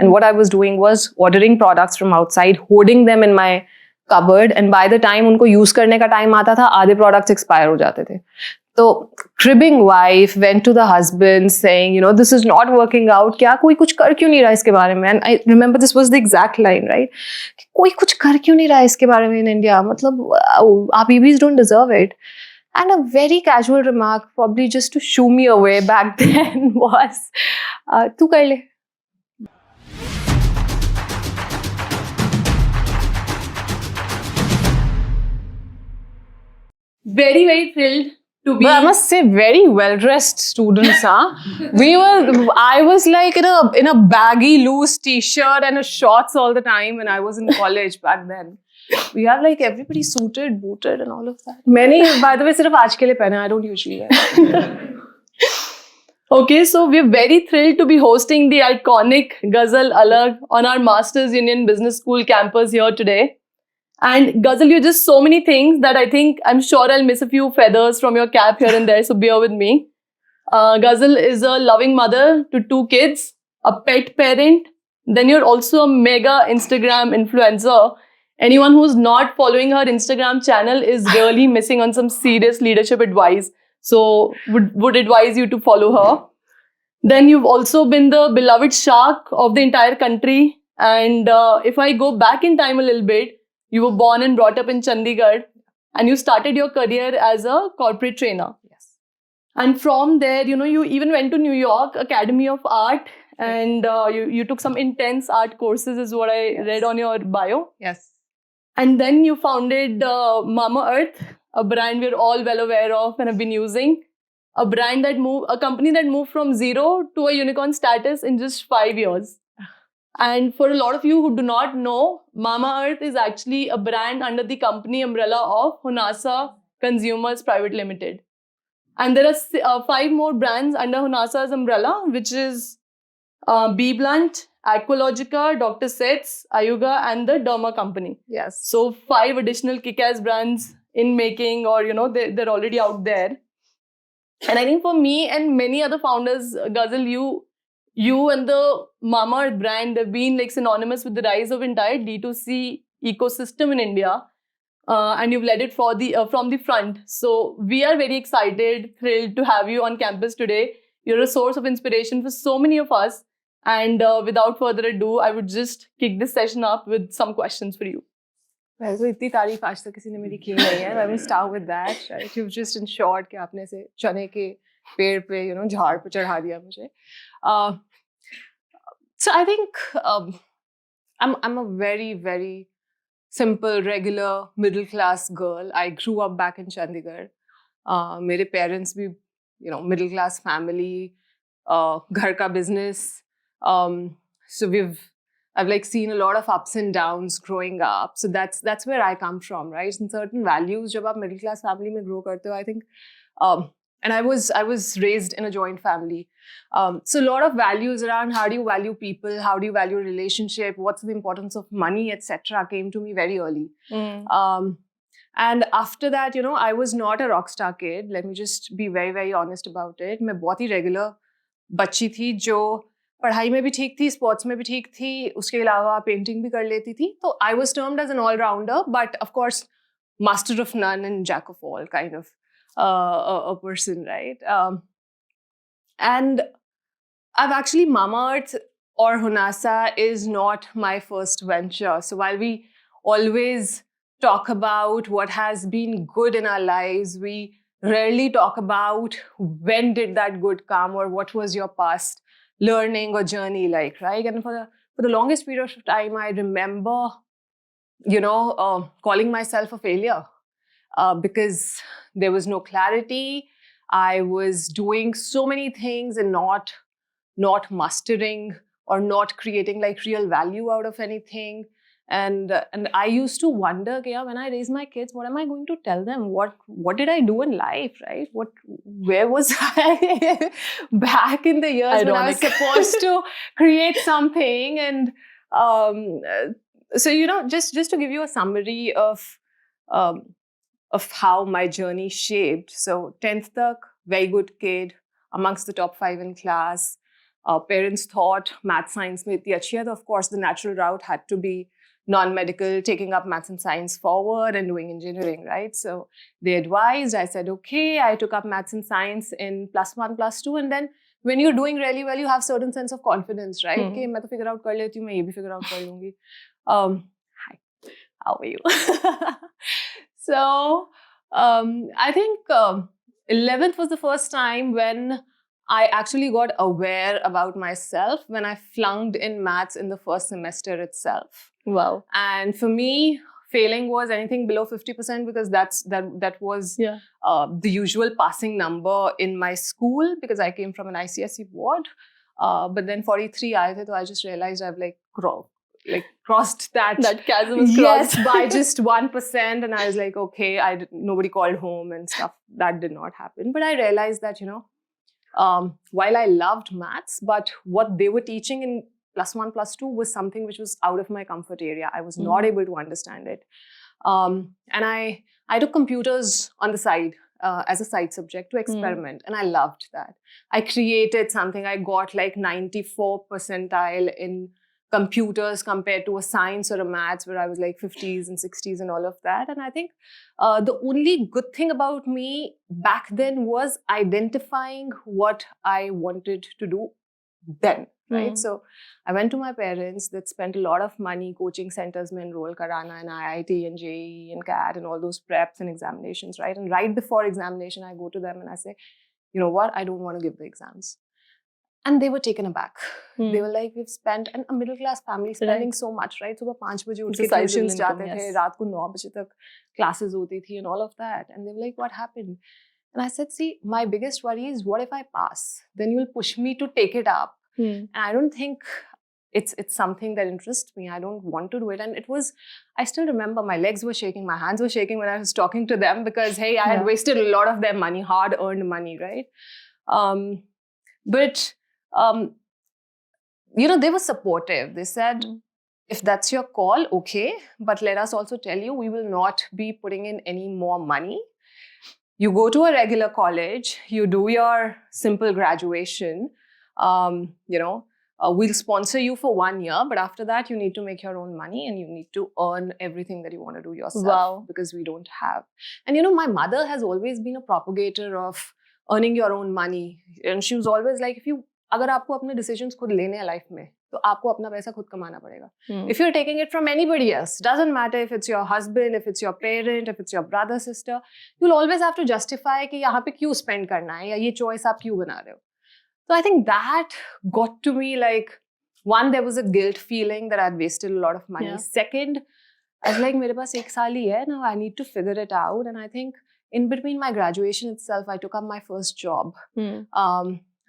And what I was doing was ordering products from outside, hoarding them in my cupboard, and by the time उनको use करने का time आता था, आधे products expire हो जाते थे. So, cribbing wife went to the husband saying, this is not working out. क्या कोई कुछ कर क्यों नहीं रहा इसके बारे में? And I remember this was the exact line, right? कोई कुछ कर क्यों नहीं रहा इसके बारे में in India? मतलब, our babies don't deserve it. And a very casual remark, probably just to shoo me away back then, was, तू कर ले. Very, very thrilled to be. But I must say, very well-dressed students, huh? I was like in a baggy, loose t-shirt and a shorts all the time when I was in college back then. We have like everybody suited, booted and all of that. Many, by the way, sirf aaj ke liye pehna, I don't usually wear. Okay, so we're very thrilled to be hosting the iconic Ghazal Alagh on our Masters Union Business School campus here today. And Ghazal, you're just so many things that I'm sure I'll miss a few feathers from your cap here and there, so bear with me. Ghazal is a loving mother to 2 kids, a pet parent. Then you're also a mega Instagram influencer. Anyone who's not following her Instagram channel is really missing on some serious leadership advice. So would advise you to follow her. Then you've also been the beloved shark of the entire country. And if I go back in time a little bit, you were born and brought up in Chandigarh, and you started your career as a corporate trainer. Yes. And from there, you even went to New York Academy of Art, and you took some intense art courses, is what I read on your bio. Yes. And then you founded Mamaearth, a brand we're all well aware of and have been using. A company that moved from zero to a unicorn status in just 5 years. And for a lot of you who do not know, Mamaearth is actually a brand under the company umbrella of Honasa Consumers Private Limited. And there are 5 more brands under Honasa's umbrella, which is Be Blunt, Aqualogica, Dr. Seth's, Ayuga, and the Derma Company. Yes. So 5 additional kick-ass brands in making, or they're already out there. And I think for me and many other founders, Ghazal, you and the Mamaearth brand have been like synonymous with the rise of entire D2C ecosystem in India. And you've led it from the front. So we are very excited, thrilled to have you on campus today. You're a source of inspiration for so many of us. And without further ado, I would just kick this session up with some questions for you. Well, so इतनी तारीफ आज तक किसी ने मेरी की नहीं है. I will start with that. Right? You've just ensured कि आपने से चने के पेड़ पे, झाड़ पे चढ़ा दिया मुझे. So I think I'm a very, very simple, regular, middle-class girl. I grew up back in Chandigarh. मेरे parents भी, middle-class family, घर का business. So I've like seen a lot of ups and downs growing up. So that's where I come from, right? And certain values, जब आप middle-class family में grow करते हो, I think, and I was raised in a joint family. So a lot of values around how do you value people, how do you value relationship, what's the importance of money, etc. came to me very early. And after that, I was not a rock star kid. Let me just be very, very honest about it. मैं बहुत ही regular बच्ची थी जो पढ़ाई में भी ठीक थी, sports में भी ठीक थी, उसके अलावा painting भी कर लेती थी. So I was termed as an all-rounder, but of course, master of none and jack of all kind of a person, right? And I've actually, Mamaearth or Honasa is not my first venture. So while we always talk about what has been good in our lives, we rarely talk about when did that good come or what was your past learning or journey like, right? And for the longest period of time, I remember, calling myself a failure because there was no clarity. I was doing so many things and not mastering or not creating like real value out of anything. And I used to wonder, when I raise my kids, what am I going to tell them? What did I do in life, right? Where was I back in the years when I was supposed to create something? And so, just to give you a summary of how my journey shaped. So 10th tak, very good kid, amongst the top 5 in class. parents thought math science mein itni achhi hai, of course the natural route had to be non-medical, taking up maths and science forward and doing engineering, right? So they advised. I said okay. I took up maths and science in +1 +2, and then when you're doing really well, you have certain sense of confidence, right? कि मैं तो figure out कर लेती हूँ, मैं ये भी figure out कर लूँगी. Hi, how are you? So I think 11th was the first time when I actually got aware about myself, when I flunked in maths in the first semester itself. Wow. And for me, failing was anything below 50%, because that was the usual passing number in my school, because I came from an ICSE board. But then 43 aaye the, so I just realized I've crossed that chasm is crossed. Yes, by just 1%, and I was like, okay, nobody called home and stuff. That did not happen. But I realized that, while I loved maths, but what they were teaching in +1 +2 was something which was out of my comfort area. I was not able to understand it. And I took computers on the side as a side subject to experiment, and I loved that. I created something. I got like 94 percentile in computers compared to a science or a maths where I was like 50s and 60s and all of that. And I think the only good thing about me back then was identifying what I wanted to do then. Right? So I went to my parents that spent a lot of money coaching centers mein enroll karana and IIT and JEE and CAT and all those preps and examinations, right? And right before examination, I go to them and I say, you know what? I don't want to give the exams. And they were taken aback. They were like, we've spent, and a middle class family spending so much, right? Subah 5 baje utke tuitions jaate the, raat ko 9 baje tak classes hoti thi and all of that. And they were like, what happened? And I said, see, my biggest worry is, what if I pass? Then you'll push me to take it up. And I don't think it's something that interests me. I don't want to do it. And it was, I still remember my legs were shaking, my hands were shaking when I was talking to them, because, hey, I had wasted a lot of their money, hard-earned money, right? But, they were supportive. They said, if that's your call, okay, but let us also tell you, we will not be putting in any more money. You go to a regular college, you do your simple graduation, we'll sponsor you for 1 year, but after that you need to make your own money and you need to earn everything that you want to do yourself, because we don't have. And my mother has always been a propagator of earning your own money, and she was always like, अगर आपको अपने decisions खुद लेने हैं life में, तो आपको अपना पैसा खुद कमाना पड़ेगा. If you're taking it from anybody else, doesn't matter if it's your husband, if it's your parent, if it's your brother, sister, you'll always have to justify कि यहाँ पे क्यों spend करना है या ये choice आप क्यों बना रहे हो. So I think that got to me, like, one, there was a guilt feeling that I'd wasted a lot of money. Second, I was like, मेरे पास 1 साल ही है, now I need to figure it out. And I think in between my graduation itself, I took up my first job.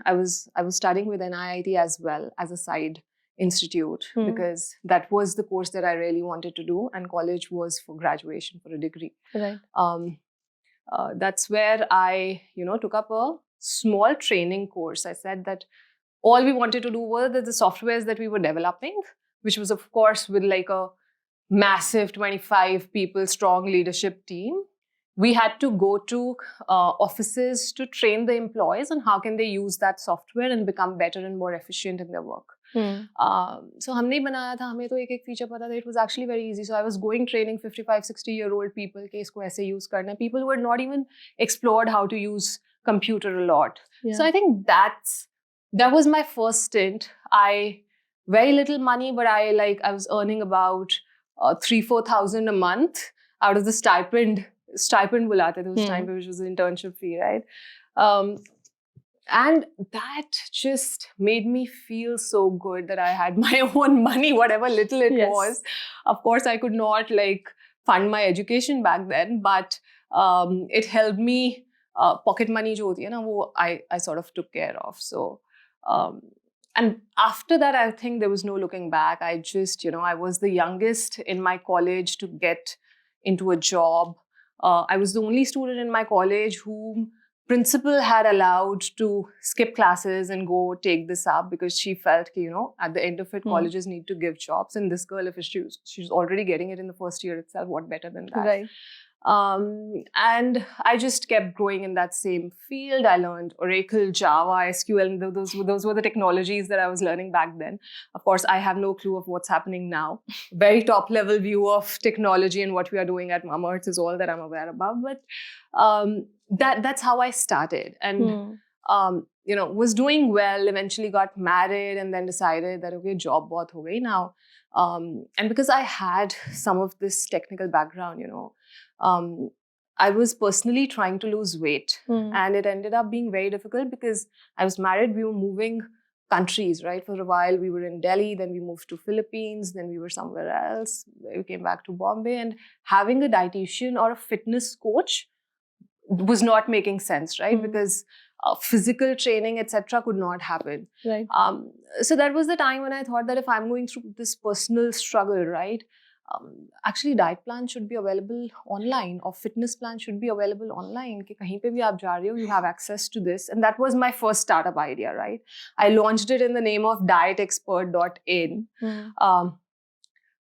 I was studying with an IIT as well as a side institute, because that was the course that I really wanted to do, and college was for graduation, for a degree. Right. That's where I, took up a small training course. I said that all we wanted to do were the softwares that we were developing, which was, of course, with like a massive 25 people strong leadership team. We had to go to offices to train the employees on how can they use that software and become better and more efficient in their work. So हमने ही बनाया था, हमें तो एक feature पता था. It was actually very easy. So I was going training 55-60-year-old people कि इसको ऐसे use करना है. People who had not even explored how to use computer a lot. So I think that was my first stint. Very little money, but I was earning about 3,000-4,000 a month out of the stipend बुलाते थे उस time पे, which was an internship fee, right? And that just made me feel so good that I had my own money, whatever little it was. Of course, I could not fund my education back then, but it helped me. Pocket money jo hoti hai na, wo I sort of took care of. So, and after that, I think there was no looking back. I just, I was the youngest in my college to get into a job. I was the only student in my college whom principal had allowed to skip classes and go take this up, because she felt, at the end of it, colleges need to give jobs. And this girl, if she's already getting it in the first year itself, what better than that? Right. And I just kept growing in that same field. I learned Oracle, Java, SQL, and those were the technologies that I was learning back then. Of course, I have no clue of what's happening now. Very top level view of technology and what we are doing at Mamaearth is all that I'm aware about. But that's how I started, and was doing well. Eventually, got married, and then decided that okay, job bahut ho gayi now. And because I had some of this technical background, I was personally trying to lose weight, and it ended up being very difficult because I was married. We were moving countries, right? For a while, we were in Delhi, then we moved to Philippines, then we were somewhere else. We came back to Bombay, and having a dietitian or a fitness coach was not making sense, right? Because physical training, etc., could not happen. Right. So that was the time when I thought that if I'm going through this personal struggle, right, actually diet plan should be available online, or fitness plan should be available online. कि कहीं पे भी आप जा रहे हो, you have access to this. And that was my first startup idea, right? I launched it in the name of dietexpert.in.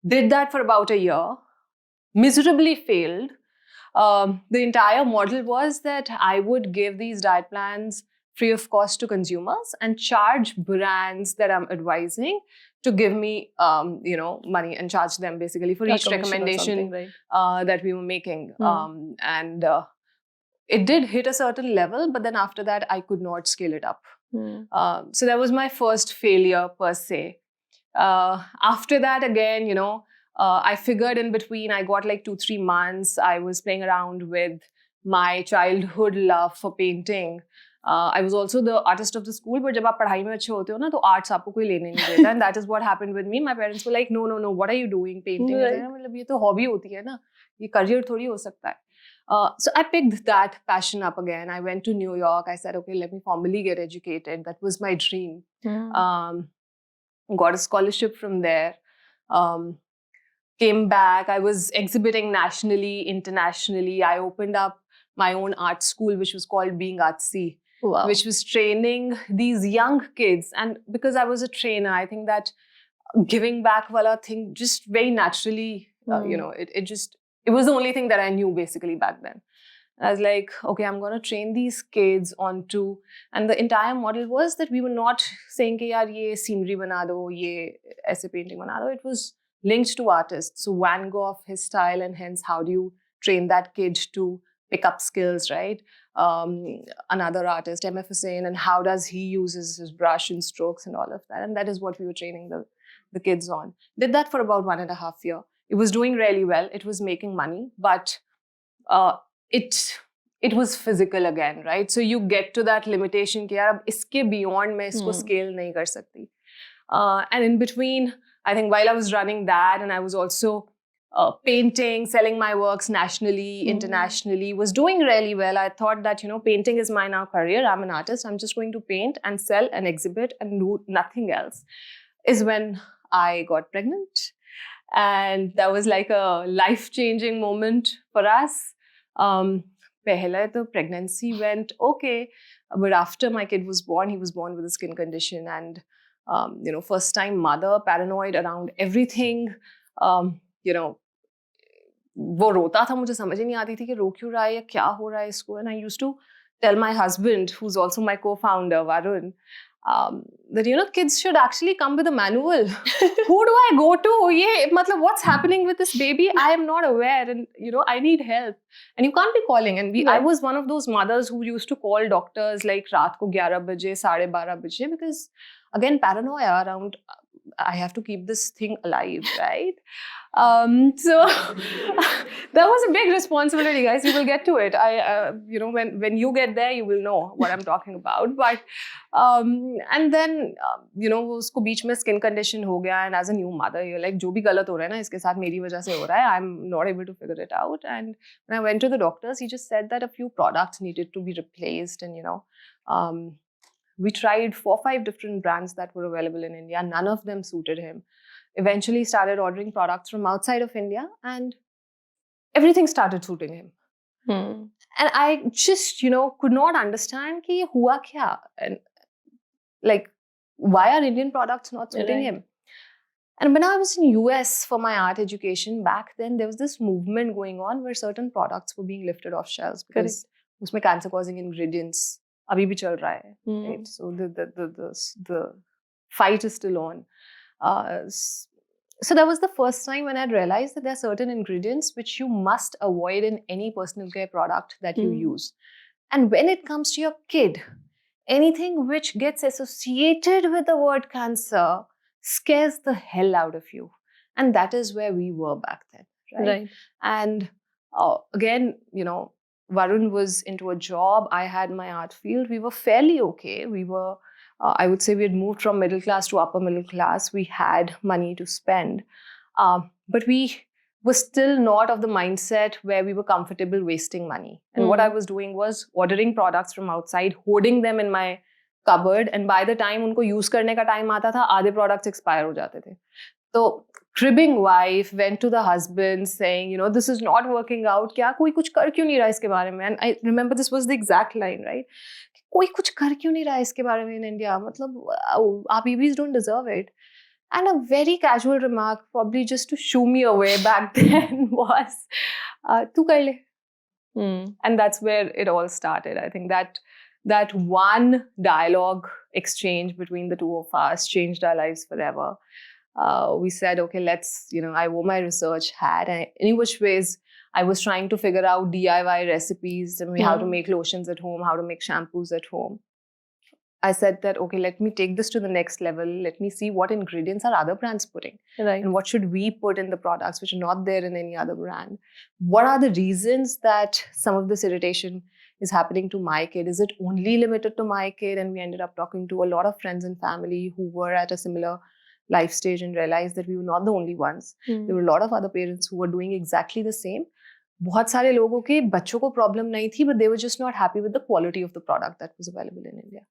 Did that for about a year, miserably failed. The entire model was that I would give these diet plans free of cost to consumers and charge brands that I'm advising to give me, money, and charge them basically for each recommendation that we were making. And it did hit a certain level, but then after that, I could not scale it up. So that was my first failure per se. After that, again, I figured in between, I got like 2-3 months. I was playing around with my childhood love for painting. I was also the artist of the school, but जब आप पढ़ाई में अच्छे होते हो ना, तो arts आपको कोई लेने नहीं देता. And that is what happened with me. My parents were like, no, what are you doing? Painting. मतलब ये तो hobby होती है ना, ये career थोड़ी हो सकता है. So I picked that passion up again. I went to New York. I said, okay, let me formally get educated. That was my dream. Got a scholarship from there. Came back. I was exhibiting nationally, internationally. I opened up my own art school, which was called Being Artsy, which was training these young kids. And because I was a trainer, I think that giving back wala thing just very naturally, it was the only thing that I knew basically back then. I was like, okay, I'm going to train these kids onto, and the entire model was that we were not saying कि यार ये scenery बना दो, ये ऐसे painting बना दो. It was linked to artists. So Van Gogh, his style, and hence how do you train that kid to pick up skills, right? Another artist, M.F. Hussain, and how does he uses his brush and strokes and all of that. And that is what we were training the kids on. Did that for about 1.5 years. It was doing really well. It was making money, but it was physical again, right? So you get to that limitation कि यार अब इसके beyond मैं इसको scale नहीं कर सकती. And in between, I think while I was running that, and I was also painting, selling my works nationally, internationally, was doing really well. I thought that, painting is my now career. I'm an artist. I'm just going to paint and sell and exhibit and do nothing else. Is when I got pregnant. And that was like a life-changing moment for us. Pehle the pregnancy went okay, but after my kid was born, he was born with a skin condition, and first time mother, paranoid around everything. वो रोता था, मुझे समझ ही नहीं आती थी कि रो क्यों रहा है या क्या हो रहा है इसको. And I used to tell my husband, who's also my co-founder, Varun, that kids should actually come with a manual. Who do I go to? What's happening with this baby? I am not aware, and I need help. And you can't be calling. And I was one of those mothers who used to call doctors like raat ko 11 baje, 12:30 baje, because again paranoia around. I have to keep this thing alive, right? So that was a big responsibility, guys. You will get to it. When you get there, you will know what I'm talking about. But and then उसको बीच में skin condition हो गया, and as a new mother, you're like, जो भी गलत हो रहा है ना, इसके साथ मेरी वजह से हो रहा है. I'm not able to figure it out. And when I went to the doctors, he just said that a few products needed to be replaced, and we tried 4 or 5 different brands that were available in India. None of them suited him. Eventually started ordering products from outside of India, and everything started suiting him. And I just, could not understand कि ये हुआ क्या, and like, why are Indian products not suiting him? And when I was in US for my art education back then, there was this movement going on where certain products were being lifted off shelves because उसमें cancer causing ingredients अभी भी चल रहा है, right? So the fight is still on. So that was the first time when I realized that there are certain ingredients which you must avoid in any personal care product that you use. And when it comes to your kid, anything which gets associated with the word cancer scares the hell out of you. And that is where we were back then, right? And again, Varun was into a job. I had my art field. We were fairly okay. We were, I would say we had moved from middle class to upper middle class. We had money to spend. But we were still not of the mindset where we were comfortable wasting money. And what I was doing was ordering products from outside, hoarding them in my cupboard. And by the time unko use karne ka time aata tha, aadhe products expire ho jate the. So cribbing wife went to the husband saying, this is not working out. Kya koi kuch kar kyun nahi raha iske bare mein? And I remember this was the exact line, right? Koi kuch kar kyun nahi raha iske bare mein in India? Matlab, our babies don't deserve it. And a very casual remark, probably just to shoo me away back then, was, tu kar le. And that's where it all started. I think that one dialogue exchange between the two of us changed our lives forever. We said, okay, let's, I wore my research hat. And any which ways, I was trying to figure out DIY recipes, how to make lotions at home, how to make shampoos at home. I said that, okay, let me take this to the next level. Let me see what ingredients are other brands putting. Right. And what should we put in the products which are not there in any other brand? What are the reasons that some of this irritation is happening to my kid? Is it only limited to my kid? And we ended up talking to a lot of friends and family who were at a similar life stage and realized that we were not the only ones. There were a lot of other parents who were doing exactly the same. बहुत सारे लोगों के बच्चों को problem नहीं थी, but they were just not happy with the quality of the product that was available in India.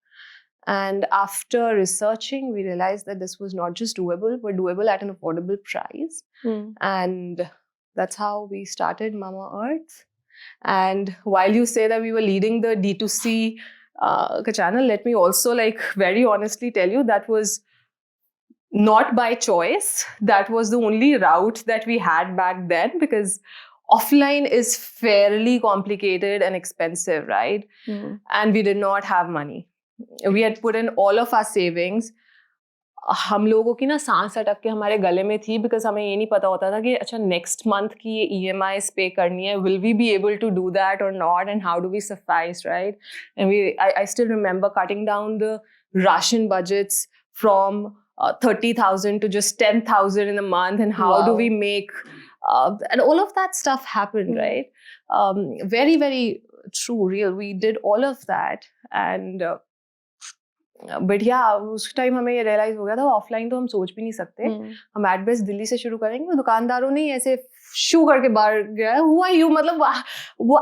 And after researching, we realized that this was not just doable, but doable at an affordable price. And that's how we started Mamaearth. And while you say that we were leading the D2C channel, let me also very honestly tell you that was not by choice. That was the only route that we had back then, because offline is fairly complicated and expensive, right? And we did not have money. We had put in all of our savings. हम लोगों की ना सांस अटक के हमारे गले में थी, because हमें ये नहीं पता होता था कि अच्छा next month की ये EMIs pay करनी है, will we be able to do that or not, and how do we suffice, right? And I still remember cutting down the ration budgets from 30,000 to just 10,000 in a month, and how do we make and all of that stuff happened, right? Very, very true, real. We did all of that, and but yeah, उस time हमें ये realise हो गया था offline तो हम सोच भी नहीं सकते. हम एट बेस्ट दिल्ली से शुरू करेंगे, दुकानदारों ने ऐसे शू करके बाहर गया, who are you, मतलब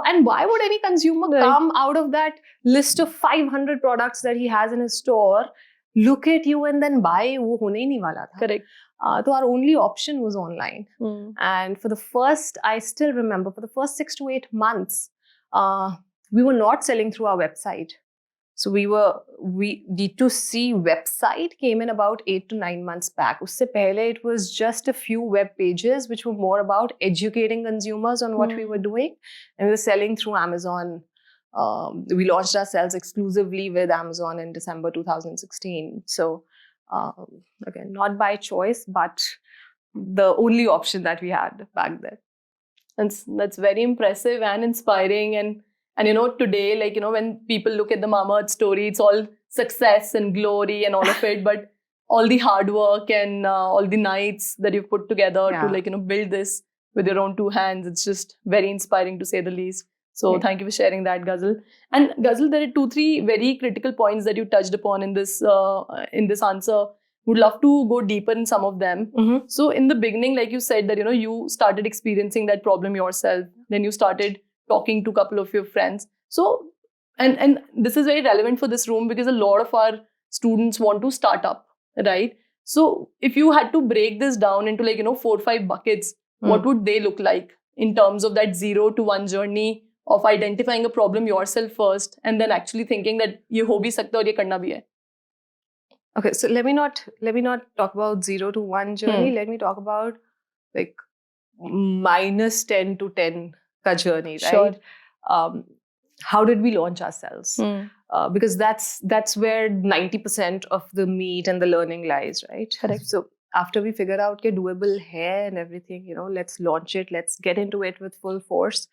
and why would any consumer come out of that list of 500 products that he has in his store, look at you and then buy? वो होने ही नहीं वाला था. Correct. So our only option was online. And for the first, I still remember, for the first 6 to 8 months, we were not selling through our website. So D2C website came in about 8 to 9 months back. Usse pehle it was just a few web pages which were more about educating consumers on what we were doing. And we were selling through Amazon. We launched ourselves exclusively with Amazon in December 2016. So again, not by choice, but the only option that we had back then. That's very impressive and inspiring. And today, when people look at the Mamaearth story, it's all success and glory and all of it, but all the hard work and all the nights that you've put together to build this with your own two hands, it's just very inspiring to say the least. So thank you for sharing that, Ghazal. And Ghazal, there are 2-3 very critical points that you touched upon in this answer. Would love to go deeper in some of them. So in the beginning, like you said, that you started experiencing that problem yourself. Then you started talking to a couple of your friends. So, and this is very relevant for this room because a lot of our students want to start up, right? So if you had to break this down into 4 or 5 buckets, what would they look like in terms of that 0 to 1 journey of identifying a problem yourself first and then actually thinking that ye ho bhi sakta aur ye karna bhi hai? Okay, so let me not talk about 0 to 1 journey. Let me talk about like -10 to 10 ka journey, right? Sure. How did we launch ourselves? Because that's where 90% of the meat and the learning lies, right? Correct. So after we figured out ke doable hai and everything, let's launch it, let's get into it with full force.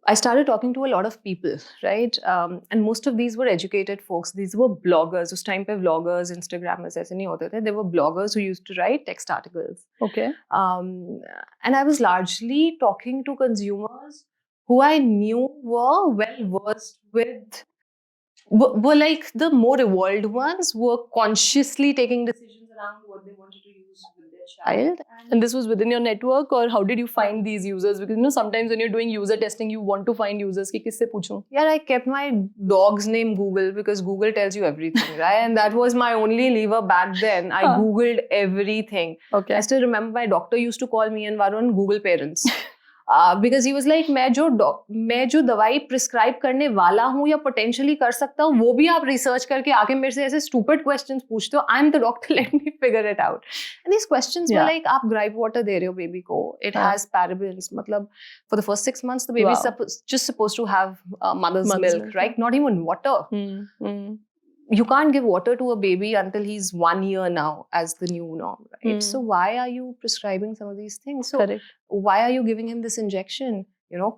I started talking to a lot of people, right? And most of these were educated folks. These were bloggers. उस time पे vloggers, Instagrammers ऐसे नहीं होते थे. They were bloggers who used to write text articles. Okay. And I was largely talking to consumers who I knew were well versed with, were like the more evolved ones, were consciously taking decisions around what they wanted to use with their child. And this was within your network, or how did you find these users? Because sometimes when you're doing user testing, you want to find users. Ki kisse पूछूं? Yeah, I kept my dog's name Google because Google tells you everything, right? And that was my only lever back then. I Googled everything. Okay. I still remember my doctor used to call me and Varun Google parents. Because he was like, मैं जो दवाई prescribe करने वाला हूँ या potentially कर सकता हूँ वो भी आप रिसर्च करके आके मेरे से ऐसे स्टूपिड क्वेश्चंस पूछते हो. I am the doctor, let me figure it out. And these questions were like, आप ग्राइप वाटर दे रहे हो बेबी को, इट हैज पैराबेन्स, मतलब for the first 6 months the baby is just supposed to have mother's milk, right? Not even water. You can't give water to a baby until he's 1 year now as the new norm, right? So why are you prescribing some of these things? So why are you giving him this injection?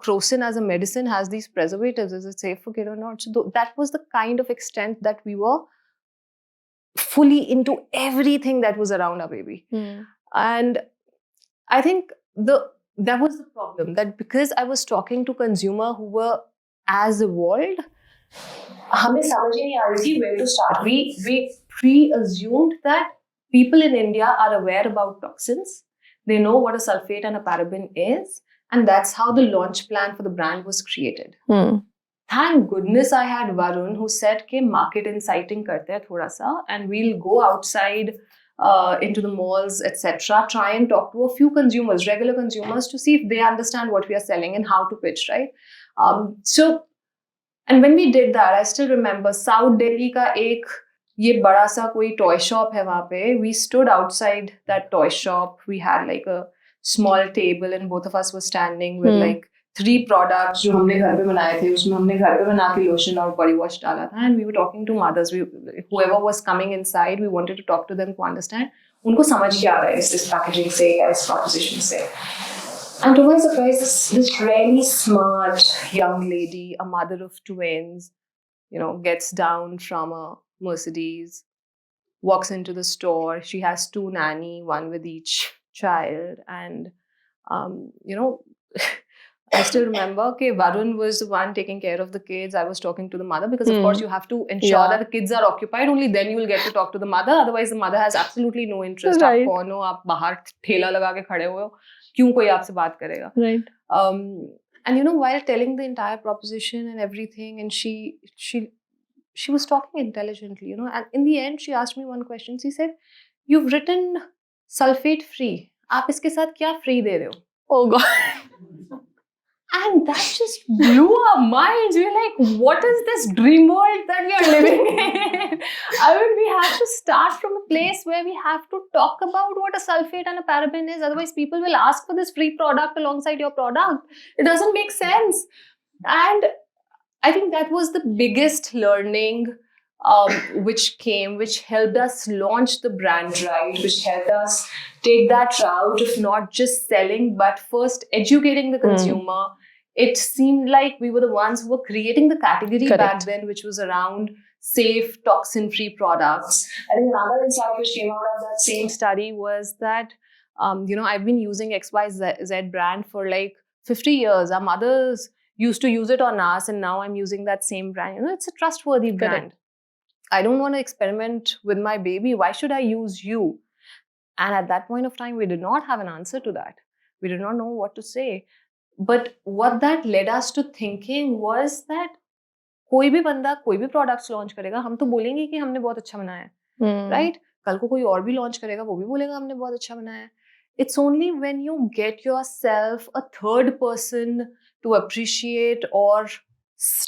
Crocin as a medicine has these preservatives. Is it safe for kid or not? So that was the kind of extent that we were fully into everything that was around our baby. And I think that was the problem, that because I was talking to consumer who were as evolved, हमें समझ ही नहीं आ रही थी where to start. We pre-assumed that people in India are aware about toxins. They know what a sulfate and a paraben is, and that's how the launch plan for the brand was created. Thank goodness I had Varun, who said कि market inciting करते हैं थोड़ा सा, and we'll go outside into the malls, etc. Try and talk to a few consumers, regular consumers, to see if they understand what we are selling and how to pitch, right? And when we did that, I still remember South Delhi का एक ये बड़ा सा कोई toy shop है वहाँ पे. We stood outside that toy shop. We had like a small table and both of us were standing with like 3 products जो हमने घर पे बनाए थे. उसमें हमने घर पे बना के lotion और body wash डाला था. And we were talking to mothers. Whoever was coming inside, we wanted to talk to them to understand उनको समझ क्या आ रहा है इस packaging से या इस proposition से. And to my surprise, this really smart young lady, a mother of twins, gets down from a Mercedes, walks into the store. She has 2 nanny, one with each child. And, I still remember Varun was the one taking care of the kids. I was talking to the mother because, of course, you have to ensure that the kids are occupied. Only then you will get to talk to the mother. Otherwise, the mother has absolutely no interest. Right. आप कौन हो? आप बाहर ठेला लगा के खड़े हो? क्यों कोई आपसे बात करेगा? Right. And while telling the entire proposition and everything, and she was talking intelligently, and in the end she asked me one question. She said, "You've written sulfate free. आप इसके साथ क्या free दे रहे हो?" Oh God. And that just blew our minds. We were like, what is this dream world that we are living in? I mean, we have to start from a place where we have to talk about what a sulfate and a paraben is. Otherwise, people will ask for this free product alongside your product. It doesn't make sense. And I think that was the biggest learning which helped us launch the brand right, which helped us take that route of not just selling, but first educating the consumer. It seemed like we were the ones who were creating the category back then, which was around safe, toxin-free products. I think another insight which came out of that same study was that, I've been using XYZ brand for like 50 years. Our mothers used to use it on us, and now I'm using that same brand. It's a trustworthy brand. I don't want to experiment with my baby. Why should I use you? And at that point of time, we did not have an answer to that. We did not know what to say. But what that led us to thinking was that कोई भी बंदा कोई भी products launch करेगा, हम तो बोलेंगे कि हमने बहुत अच्छा बनाया है, right? कल को कोई और भी launch करेगा, वो भी बोलेगा हमने बहुत अच्छा बनाया है. It's only when you get yourself a third person to appreciate or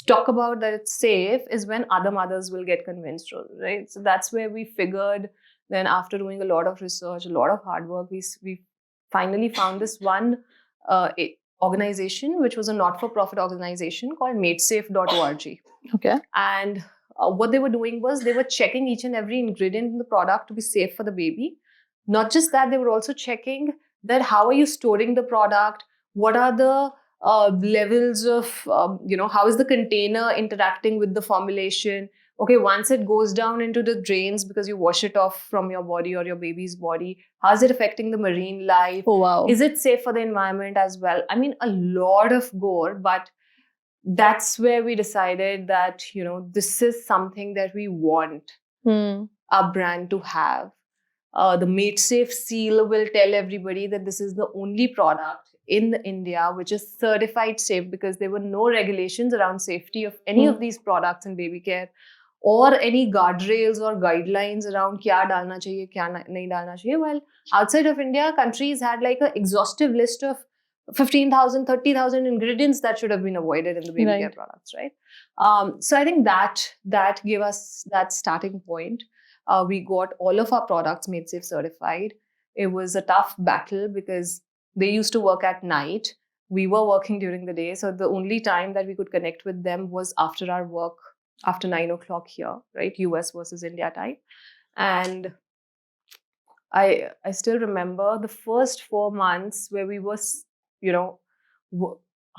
talk about that it's safe is when other mothers will get convinced, right? So that's where we figured. Then after doing a lot of research, a lot of hard work, we finally found this one organization, which was a not-for-profit organization called madesafe.org. Okay. And what they were doing was they were checking each and every ingredient in the product to be safe for the baby. Not just that, they were also checking that how are you storing the product, what are the levels of, how is the container interacting with the formulation. Okay, once it goes down into the drains because you wash it off from your body or your baby's body, how is it affecting the marine life? Oh, wow. Is it safe for the environment as well? I mean, a lot of gore, but that's where we decided that, this is something that we want our brand to have. The MadeSafe seal will tell everybody that this is the only product in India which is certified safe, because there were no regulations around safety of any of these products in baby care, or any guardrails or guidelines around kya dalna chahiye, kya nahi dalna chahiye. Well, outside of India, countries had like an exhaustive list of 15,000, 30,000 ingredients that should have been avoided in the baby care products, right? So I think that gave us that starting point. We got all of our products MadeSafe certified. It was a tough battle because they used to work at night. We were working during the day. So the only time that we could connect with them was after our work, after 9 o'clock here, right? US versus India time. And I still remember the first 4 months where we were,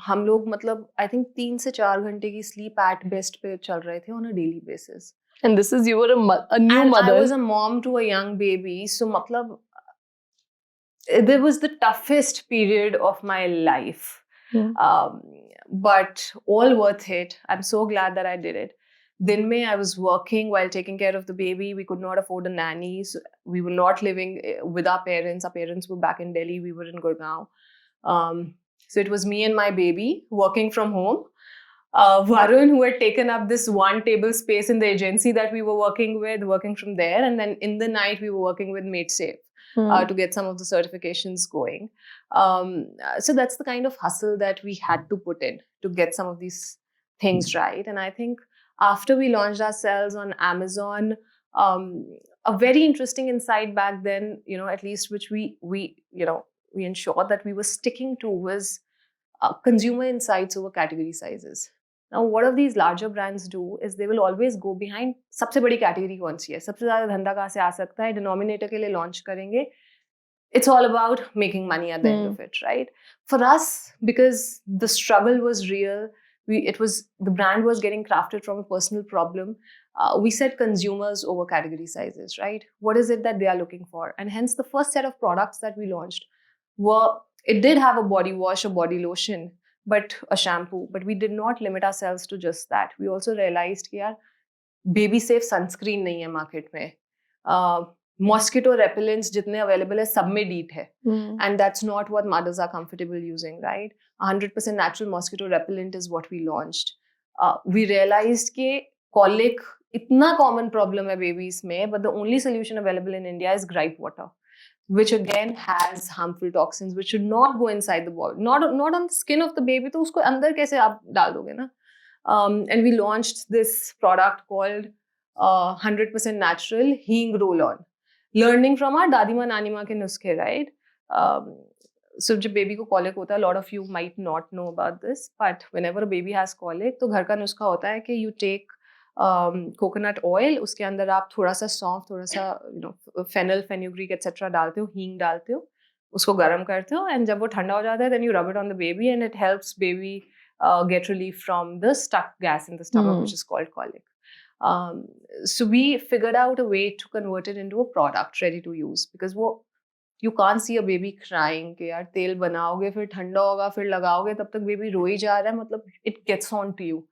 हम लोग मतलब I think 3 से 4 घंटे की sleep at best पे चल रहे थे on a daily basis. And this is, you were a new and mother. I was a mom to a young baby. So matlab, there was the toughest period of my life. But all worth it. I'm so glad that I did it. Din mein, I was working while taking care of the baby. We could not afford a nanny. So we were not living with our parents. Our parents were back in Delhi. We were in Gurgaon. So it was me and my baby working from home. Varun, who had taken up this one table space in the agency that we were working from there. And then in the night, we were working with MadeSafe to get some of the certifications going. So that's the kind of hustle that we had to put in to get some of these things right. And I think after we launched ourselves on Amazon, a very interesting insight back then, at least which we ensured that we were sticking to was consumer insights over category sizes. Now, what of these larger brands do is they will always go behind सबसे बड़ी category कौन सी है, सबसे ज़्यादा धंधा कहाँ से आ सकता है, denominator के लिए launch करेंगे. It's all about making money at the end of it, right? For us, because the struggle was real, the brand was getting crafted from a personal problem. We said consumers over category sizes, right? What is it that they are looking for? And hence, the first set of products that we launched it did have a body wash, a body lotion, but a shampoo. But we did not limit ourselves to just that. We also realized that baby safe sunscreen nahi hai market mein. Mosquito repellents jitne available hai, sab mein DEET hai. And that's not what mothers are comfortable using, right? 100% natural mosquito repellent is what we launched. We realized that colic itna common problem hai babies mein, but the only solution available in India is gripe water, which again has harmful toxins which should not go inside the body, not on the skin of the baby. तो उसको अंदर कैसे आप डाल दोगे ना? And we launched this product called 100% natural हींग roll-on, learning from our दादीमा नानीमा के नुस्खे, right? So जब baby को colic होता है, a lot of you might not know about this, but whenever a baby has colic, तो घर का नुस्खा होता है कि you take कोकोनट ऑयल, उसके अंदर आप थोड़ा सा सौंफ, थोड़ा सा फेनल, फेन्यूग्रीक एक्सेट्रा डालते हो, हींग डालते हो, उसको गर्म करते हो, एंड जब वो ठंडा हो जाता है then you rub it on the baby and it helps baby get relief from the stuck gas in the stomach, which is called colic. So we figured out a way to convert it into a product ready to use, because you can't see a baby crying कि यार तेल बनाओगे फिर ठंडा होगा फिर लगाओगे तब तक बेबी रो ही जा रहा है, मतलब it gets on to you.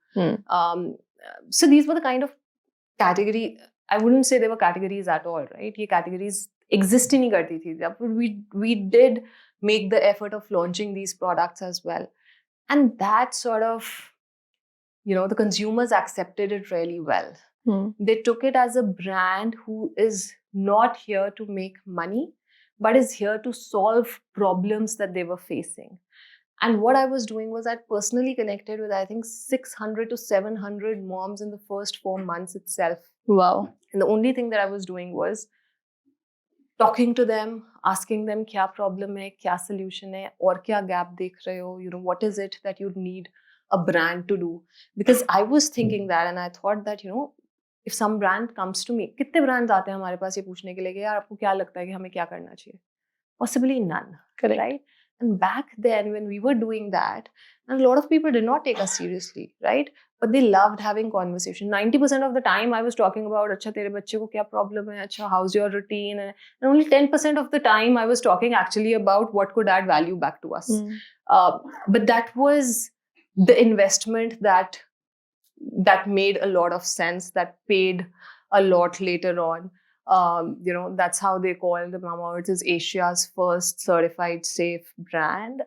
So these were the kind of category, I wouldn't say they were categories at all, right? ये categories exist ही नहीं करती थी. We did make the effort of launching these products as well. And that sort of, the consumers accepted it really well. They took it as a brand who is not here to make money, but is here to solve problems that they were facing. And what I was doing was I'd personally connected with, I think, 600 to 700 moms in the first 4 months itself. Wow. And the only thing that I was doing was talking to them, asking them क्या problem है, क्या solution है, और क्या gap देख रहे हो, what is it that you need a brand to do? Because I was thinking that, and I thought that, if some brand comes to me, कितने brands आते हैं हमारे पास ये पूछने के लिए कि यार आपको क्या लगता है कि हमें क्या करना चाहिए? Possibly none. Correct. Right? And back then, when we were doing that, and a lot of people did not take us seriously, right? But they loved having conversation. 90% of the time, I was talking about, "Acha, tere bachche ko kya problem hai? Acha, how's your routine?" And only 10% of the time, I was talking actually about what could add value back to us. But that was the investment that made a lot of sense, that paid a lot later on. That's how they call the Mamaearth is Asia's first certified safe brand,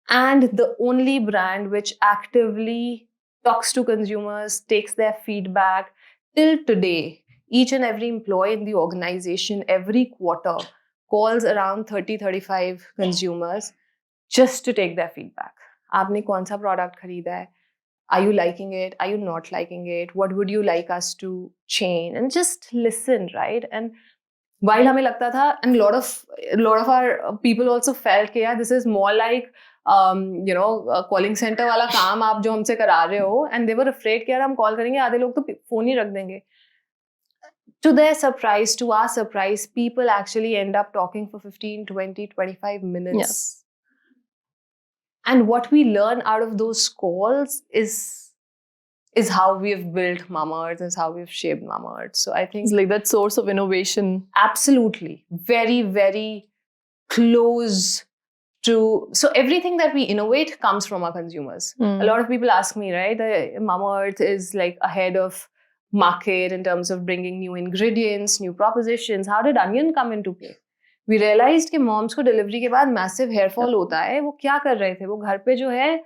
and the only brand which actively talks to consumers, takes their feedback. Till today, each and every employee in the organization every quarter calls around 30-35 consumers just to take their feedback. आपने कौन सा product खरीदा है? Are you liking it? Are you not liking it? What would you like us to change? And just listen, right? And while हमें लगता था, and a lot of our people also felt कि यार this is more like calling center वाला काम आप जो हमसे करा रहे हो, and they were afraid कि यार हम call करेंगे आधे लोग तो phone ही रख देंगे. To their surprise, to our surprise, people actually end up talking for 15, 20, 25 minutes. Yes. And what we learn out of those calls is how we've built Mamaearth, is how we've shaped Mamaearth. So I think it's like that source of innovation. Absolutely. Very, very close to... So everything that we innovate comes from our consumers. A lot of people ask me, right, Mamaearth is like ahead of market in terms of bringing new ingredients, new propositions. How did onion come into play? We realized कि moms को delivery के बाद massive hair fall होता है. वो क्या कर रहे थे? वो घर पे जो है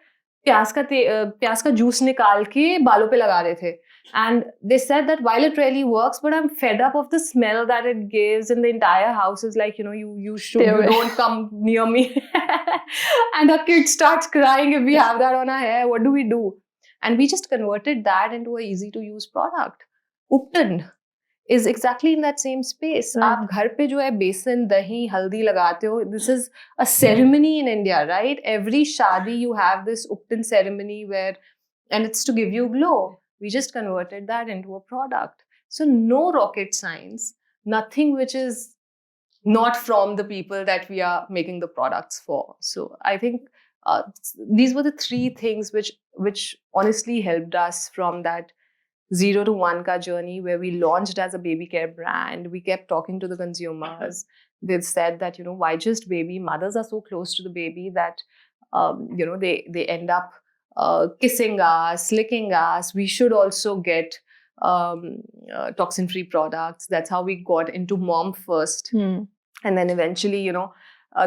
प्याज का जूस निकाल के बालों पे लगा रहे थे. And they said that while it really works, but I'm fed up of the smell that it gives, and the entire house is like, you don't come near me. And our kid starts crying if we have that on our hair. What do we do? And we just converted that into an easy to use product. Upton is exactly in that same space. आप घर पे जो है बेसन, दही, हल्दी लगाते हो. This is a ceremony in India, right? Every shadi you have this Upton ceremony where, and it's to give you glow. We just converted that into a product. So no rocket science, nothing which is not from the people that we are making the products for. So I think these were the three things which honestly helped us from that 0 to 1 ka journey, where we launched as a baby care brand. We kept talking to the consumers. They said that, why just baby? Mothers are so close to the baby that, they end up kissing us, licking us. We should also get toxin-free products. That's how we got into mom first. And then eventually,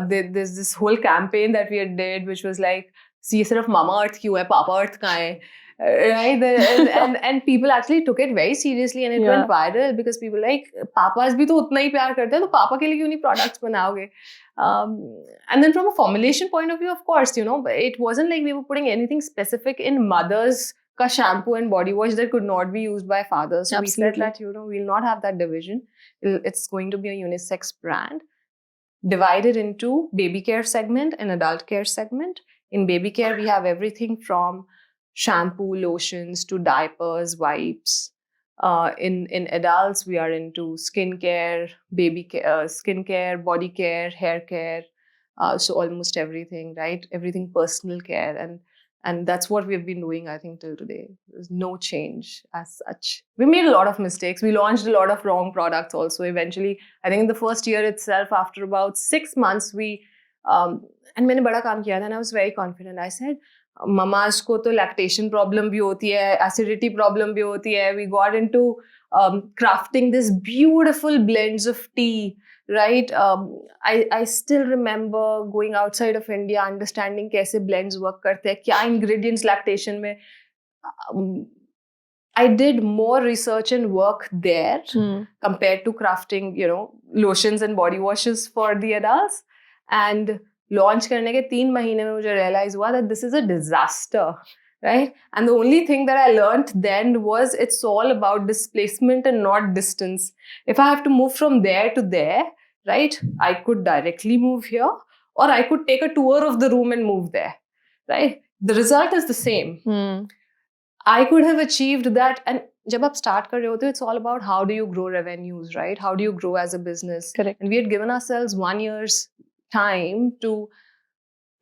there's this whole campaign that we did, which was like, see, sirf Mamaearth kyun hai, Papaearth kahan hai? Right? And people actually took it very seriously, and it went viral because people like, papas bhi to utna hi pyar karte hain, to papa ke liye kyun nahi products banaoge? And then from a formulation point of view, of course, it wasn't like we were putting anything specific in mothers ka shampoo and body wash that could not be used by fathers. So Absolutely. we said that, we'll not have that division. It's going to be a unisex brand, divided into baby care segment and adult care segment. In baby care, we have everything from shampoo, lotions to diapers, wipes. In adults, we are into skincare, baby care, skincare, body care, hair care. So almost everything, right? Everything personal care. And that's what we've been doing, I think, till today. There's no change as such. We made a lot of mistakes. We launched a lot of wrong products also. Eventually, I think in the first year itself, after about 6 months, and मैंने बड़ा काम किया था, and I was very confident. I said, mamas को तो lactation problem भी होती है, acidity problem भी होती है. We got into crafting this beautiful blends of tea, right? I still remember going outside of India, understanding कैसे blends work करते हैं, क्या ingredients lactation में. I did more research and work there compared to crafting, lotions and body washes for the adults. And launch करने के 3 महीने में मुझे रियलाइज हुआ that this is a disaster, right? And the only thing that I learned then was it's all about displacement and not distance. If I have to move from there to there, right, I could directly move here, or I could take a tour of the room and move there, right? The result is the same. I could have achieved that. And जब आप start कर रहे होते हो, it's all about how do you grow revenues, right? How do you grow as a business? Correct. And we had given ourselves 1 year's time to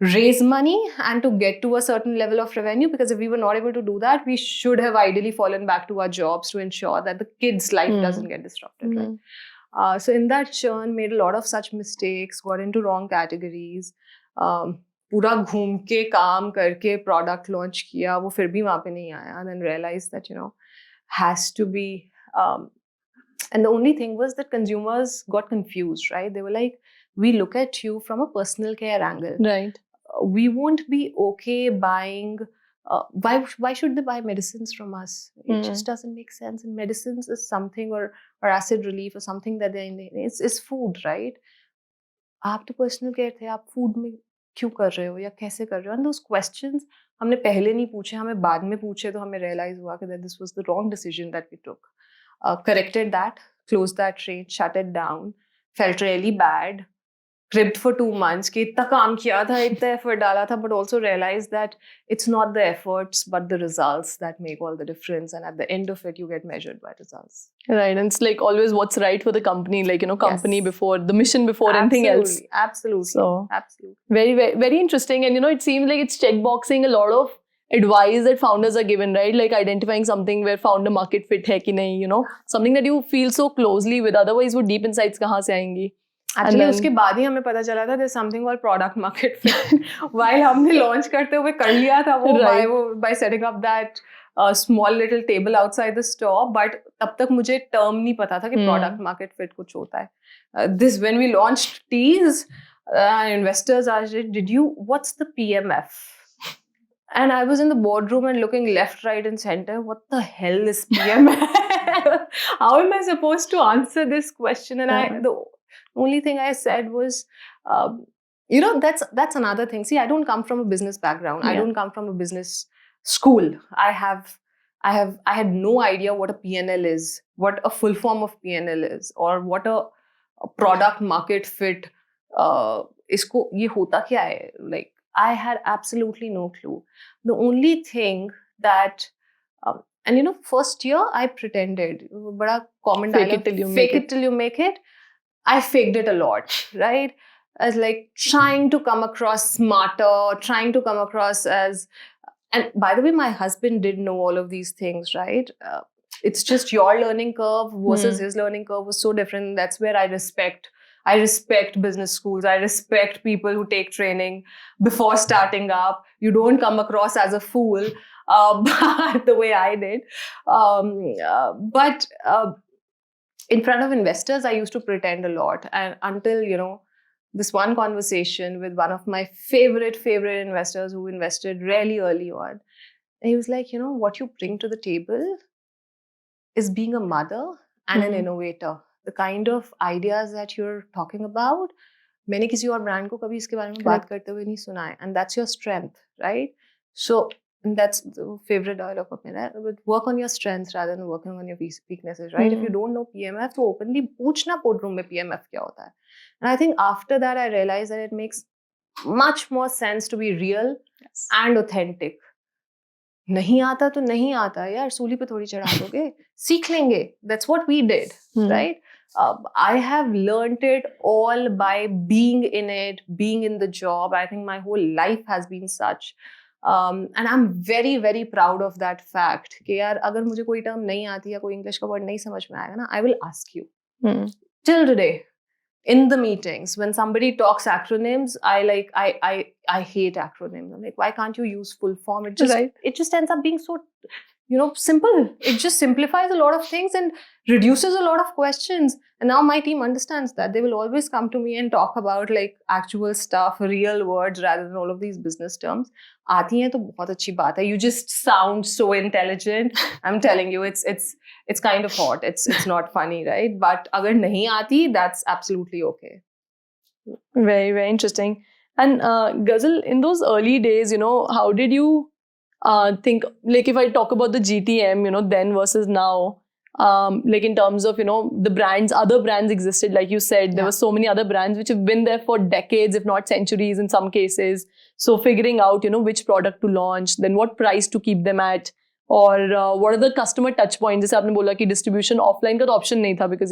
raise money and to get to a certain level of revenue, because if we were not able to do that, we should have ideally fallen back to our jobs to ensure that the kids' life doesn't get disrupted, right? So in that churn, made a lot of such mistakes, got into wrong categories. पूरा घूम के काम करके product launch किया, वो फिर भी वहाँ पे नहीं आया. And then realized that, has to be, and the only thing was that consumers got confused, right? They were like, we look at you from a personal care angle. Right. We won't be okay buying, why should they buy medicines from us? It just doesn't make sense. And medicines is something, or acid relief or something that it's food, right? आप तो personal care थे, आप food में क्यों कर रहे हो या कैसे कर रहे हो? एंड दोस क्वेश्चंस हमने पहले नहीं पूछे, हमें बाद में पूछे, तो हमें रियलाइज हुआ कि this was the wrong decision that we took. Corrected that, closed that train, shut it down, felt really bad, cribbed for 2 months कि इतना काम किया था, इतना effort डाला था, but also realized that it's not the efforts but the results that make all the difference, and at the end of it you get measured by results. Right, and it's like always what's right for the company, like, company before, the mission before anything else. Absolutely. So, absolutely. Very, very, very interesting. And, it seems like it's checkboxing a lot of advice that founders are given, right? Like identifying something where founder market fit hai ki nahi, something that you feel so closely with. Otherwise, वो deep insights कहाँ से आएंगी? Actually, उसके बाद ही हमें पता चला था there's something called product market fit. While हमने launch करते हुए कर लिया था वो by setting up that small little table outside the store, but तब तक मुझे term नहीं पता था कि product market fit कुछ होता है. This when we launched teas, investors asked, what's the PMF? And I was in the boardroom and looking left, right, and center. What the hell is PMF? How am I supposed to answer this question? And the only thing I said was, that's another thing. See, I don't come from a business background. I don't come from a business school. I had no idea what a PNL is, what a full form of PNL is, or what a product market fit. इसको ये होता क्या है? Like, I had absolutely no clue. The only thing that, and first year I pretended. Bada common dialogue. Fake it till you make it. I faked it a lot, right? As like trying to come across smarter, trying to come across as, and by the way, my husband did know all of these things, right? It's just your learning curve versus his learning curve was so different. That's where I respect business schools. I respect people who take training before starting up. You don't come across as a fool, but the way I did. But in front of investors, I used to pretend a lot. And until, this one conversation with one of my favorite investors who invested really early on. And he was like, what you bring to the table is being a mother and an innovator. The kind of ideas that you're talking about, मैंने किसी और brand को कभी इसके बारे में बात करते हुए नहीं सुना है. And that's your strength, right? So that's the favorite dialogue of mine. But work on your strengths rather than working on your weaknesses, right? If you don't know PMF, तो openly पूछना boardroom में PMF क्या होता है. And I think after that, I realized that it makes much more sense to be real and authentic. नहीं आता तो नहीं आता यार, सूली पे थोड़ी चढ़ा दोगे, सीख लेंगे. That's what we did, right? I have learned it all by being in it, being in the job. I think my whole life has been such. And I'm very, very proud of that fact. कि यार अगर मुझे कोई term नहीं आती या कोई English का word नहीं समझ में आएगा ना, I will ask you. Till today, in the meetings, when somebody talks acronyms, I hate acronyms. I'm like, why can't you use full form? It just ends up being so, simple. It just simplifies a lot of things and reduces a lot of questions. And now my team understands that. They will always come to me and talk about like actual stuff, real words, rather than all of these business terms. आती हैं तो बहुत अच्छी बात है. You just sound so intelligent. I'm telling you, it's kind of hot. It's not funny, right? But अगर नहीं आती, that's absolutely okay. Very, very interesting. And Ghazal, in those early days, how did you think, like if I talk about the GTM, then versus now, like in terms of, the brands, other brands existed, like you said, there were so many other brands which have been there for decades, if not centuries in some cases. So figuring out, which product to launch, then what price to keep them at, or what are the customer touch points. Jaise aapne bola ki distribution offline ka to option nahi tha because,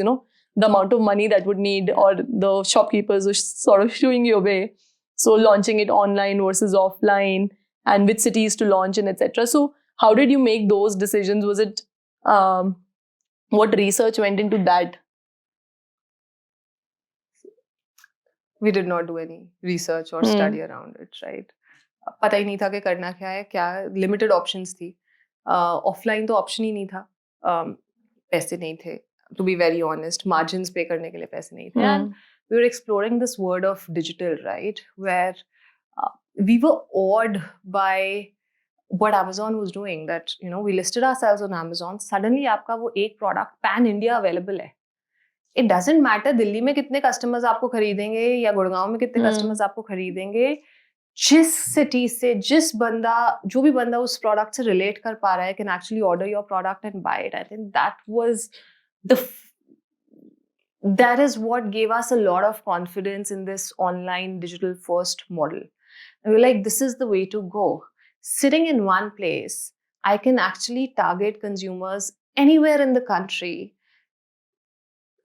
the amount of money that would need, or the shopkeepers were sort of shooing you away. So launching it online versus offline, and which cities to launch in, etc. So how did you make those decisions? Was it what research went into that? We did not do any research or study around it, right? पता ही नहीं था कि करना क्या है, क्या limited options थी. Offline तो option ही नहीं था. पैसे नहीं थे. To be very honest, margins pay करने के लिए पैसे नहीं थे. And we were exploring this world of digital, right? Where we were awed by what Amazon was doing. That, we listed ourselves on Amazon. Suddenly आपका वो एक product pan India available है. It doesn't matter दिल्ली में कितने customers आपको खरीदेंगे या गुड़गांव में कितने customers आपको खरीदेंगे. जिस city से जो भी बंदा उस product से relate कर पा रहा है can actually order your product and buy it. I think that is what gave us a lot of confidence in this online digital first model. And we're like, this is the way to go. Sitting in one place, I can actually target consumers anywhere in the country.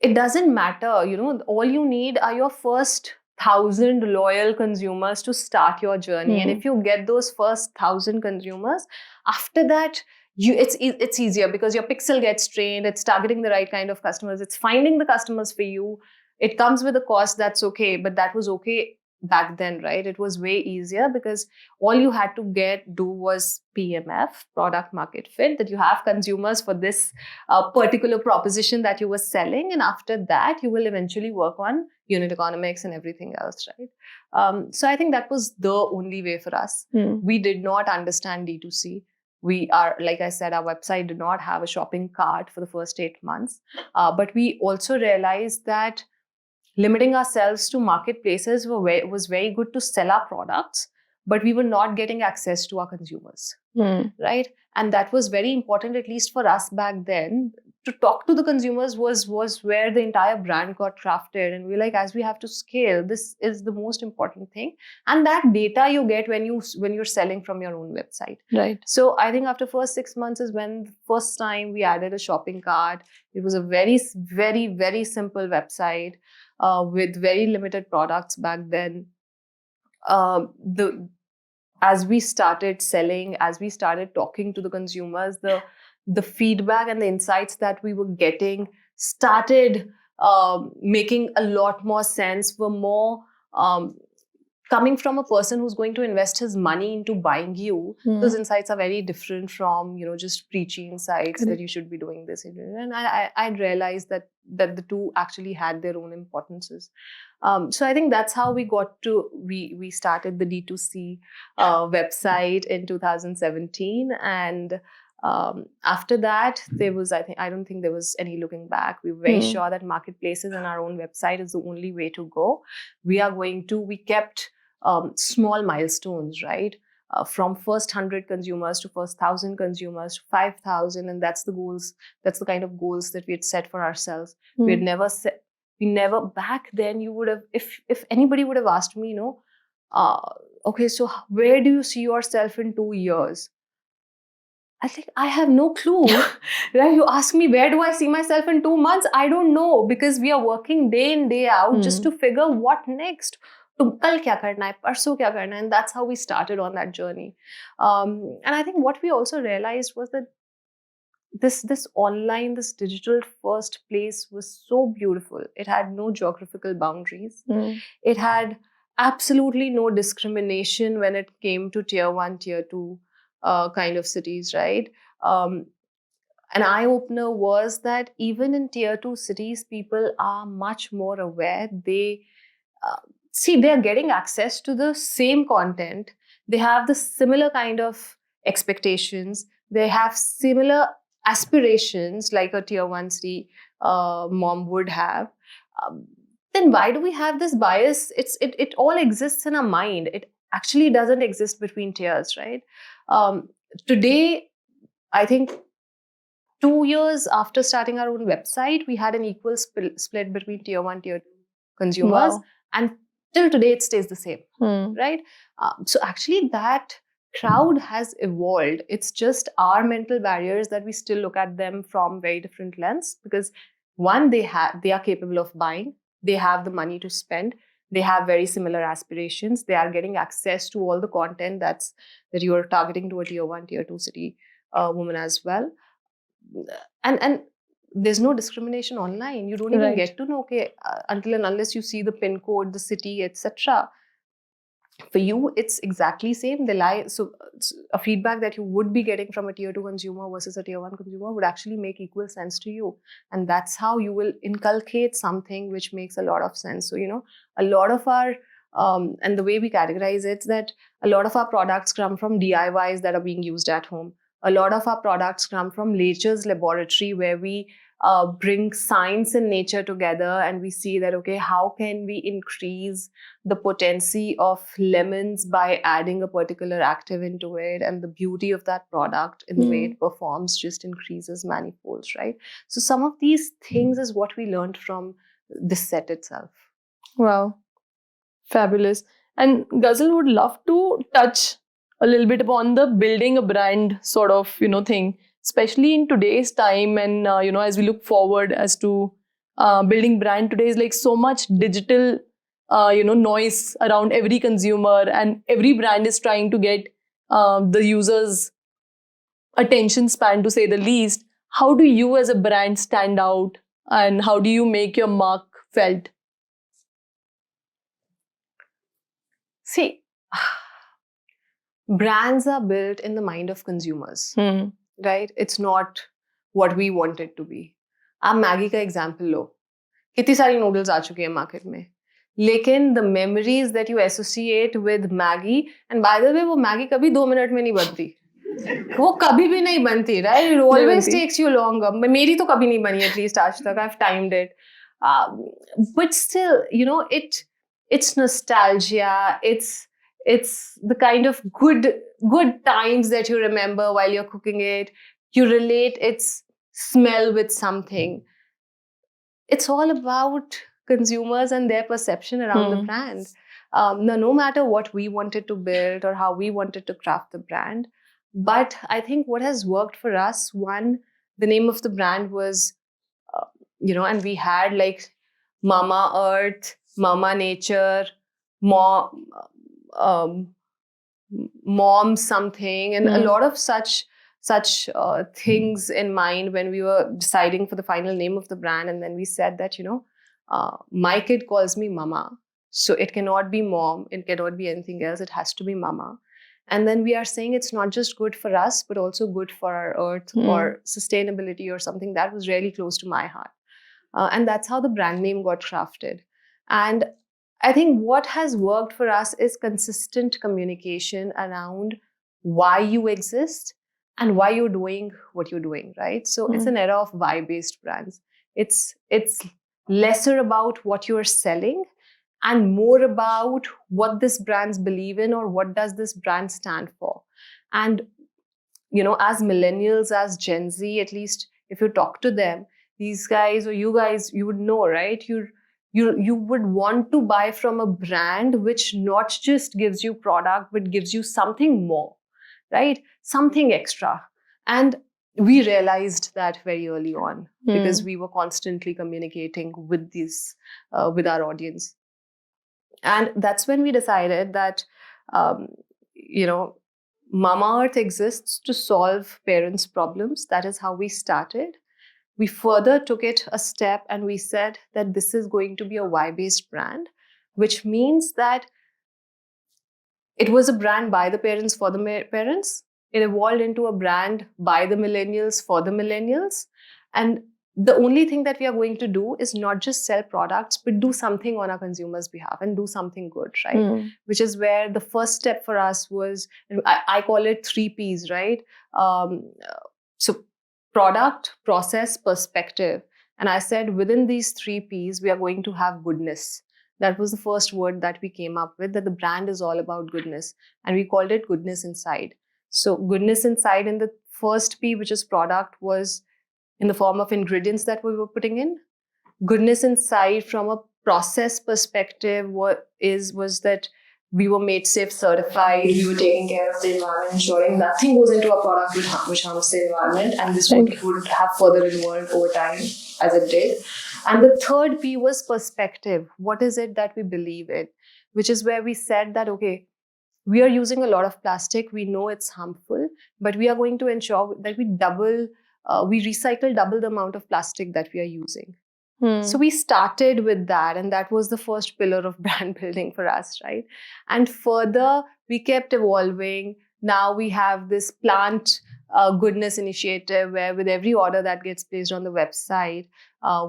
It doesn't matter, all you need are your first 1,000 loyal consumers to start your journey. And if you get those first 1,000 consumers, after that, it's easier because your pixel gets trained, it's targeting the right kind of customers, it's finding the customers for you. It comes with a cost, that's okay, but that was okay back then, right? It was way easier because all you had to do was PMF, product market fit, that you have consumers for this particular proposition that you were selling, and after that you will eventually work on unit economics and everything else, right? So I think that was the only way for us. We did not understand D2C. Like I said, our website did not have a shopping cart for the first 8 months, but we also realized that limiting ourselves to marketplaces was very good to sell our products, but we were not getting access to our consumers, right? And that was very important, at least for us back then. To talk to the consumers was where the entire brand got crafted. And we're like, as we have to scale, this is the most important thing. And that data you get when you're selling from your own website. Right. So I think after first 6 months is when the first time we added a shopping cart. It was a very, very, very simple website. With very limited products back then. As we started selling, as we started talking to the consumers, the feedback and the insights that we were getting started making a lot more sense, were more coming from a person who's going to invest his money into buying you. Those insights are very different from, just preachy insights that you should be doing this. And I realized that the two actually had their own importances. So I think that's how we started the D2C website in 2017. And after that, I don't think there was any looking back. We were very sure that marketplaces and our own website is the only way to go. We kept small milestones, right? From first 100 consumers to first 1,000 consumers to 5,000, and that's the goals. That's the kind of goals that we had set for ourselves. We had never set. We never back then. You would have, if anybody would have asked me, okay, so where do you see yourself in 2 years? I think I have no clue. Right? You ask me, where do I see myself in 2 months? I don't know, because we are working day in, day out just to figure what next. कल क्या करना है, परसों क्या करना है, and that's how we started on that journey. And I think what we also realized was that this online, this digital first place was so beautiful. It had no geographical boundaries. It had absolutely no discrimination when it came to tier 1, tier 2 kind of cities, right? An eye-opener was that even in tier 2 cities, people are much more aware. They're getting access to the same content. They have the similar kind of expectations. They have similar aspirations like a tier 1 city mom would have. then why do we have this bias? It all exists in our mind. It actually doesn't exist between tiers, right? Today, I think 2 years after starting our own website, we had an equal split between tier 1, tier 2 consumers. Wow. And till today, it stays the same, Hmm. right? So actually, that crowd has evolved. It's just our mental barriers that we still look at them from very different lens, because one, they are capable of buying, they have the money to spend, they have very similar aspirations, they are getting access to all the content that you're targeting to a tier 1, tier 2 city woman as well. And there's no discrimination online. You don't even Right. get to know, okay, until and unless you see the pin code, the city, etc. For you, it's exactly same. They lie. So a feedback that you would be getting from a tier 2 consumer versus a tier 1 consumer would actually make equal sense to you. And that's how you will inculcate something which makes a lot of sense. So, a lot of our, and the way we categorize it, that a lot of our products come from DIYs that are being used at home. A lot of our products come from nature's laboratory, where we bring science and nature together, and we see that, okay, how can we increase the potency of lemons by adding a particular active into it, and the beauty of that product in the way it performs just increases manifolds, right? So some of these things is what we learned from this set itself. Wow. Fabulous. And Ghazal would love to touch a little bit upon the building a brand sort of, thing, especially in today's time. And, as we look forward as to building brand today is like so much digital, noise around every consumer, and every brand is trying to get the users' attention span, to say the least. How do you as a brand stand out, and how do you make your mark felt? See, brands are built in the mind of consumers, right? It's not what we want it to be. आप Maggi का example लो, कितनी सारी noodles आ चुकी है market में, लेकिन the memories that you associate with Maggi, and by the way वो Maggi कभी 2 मिनट में नहीं बनती, वो कभी भी नहीं बनती, right? It always takes you longer. मेरी तो कभी नहीं बनी, एटलीस्ट आज तक. I have timed it, but still it's nostalgia. It's the kind of good times that you remember while you're cooking it. You relate its smell with something. It's all about consumers and their perception around the brand. No matter what we wanted to build or how we wanted to craft the brand, but I think what has worked for us, one, the name of the brand was, and we had like Mamaearth, Mama Nature, mom something, and a lot of such things in mind when we were deciding for the final name of the brand. And then we said that, my kid calls me Mama, so it cannot be mom, it cannot be anything else, it has to be Mama. And then we are saying it's not just good for us, but also good for our earth or sustainability or something that was really close to my heart. And that's how the brand name got crafted. And I think what has worked for us is consistent communication around why you exist and why you're doing what you're doing, right? So it's an era of why-based brands. It's lesser about what you're selling and more about what this brands believe in, or what does this brand stand for. And, as millennials, as Gen Z, at least if you talk to them, these guys or you guys, you would know, right? You would want to buy from a brand which not just gives you product, but gives you something more, right? Something extra. And we realized that very early on because we were constantly communicating with with our audience. And that's when we decided that, Mamaearth exists to solve parents' problems. That is how we started. We further took it a step and we said that this is going to be a why-based brand, which means that it was a brand by the parents for the parents. It evolved into a brand by the millennials for the millennials. And the only thing that we are going to do is not just sell products, but do something on our consumers' behalf and do something good, right? Which is where the first step for us was, I call it 3 Ps, right? So product, process, perspective. And I said, within these 3 P's, we are going to have goodness. That was the first word that we came up with, that the brand is all about goodness. And we called it goodness inside. So goodness inside in the first P, which is product, was in the form of ingredients that we were putting in. Goodness inside from a process perspective was that we were made safe certified, we were taking care of the environment, ensuring nothing goes into our product which harms the environment, and this would have further evolved over time as it did. And the third P was perspective. What is it that we believe in? Which is where we said that, okay, we are using a lot of plastic, we know it's harmful, but we are going to ensure that we recycle double the amount of plastic that we are using. So we started with that, and that was the first pillar of brand building for us, right? And further, we kept evolving. Now we have this plant goodness initiative where with every order that gets placed on the website,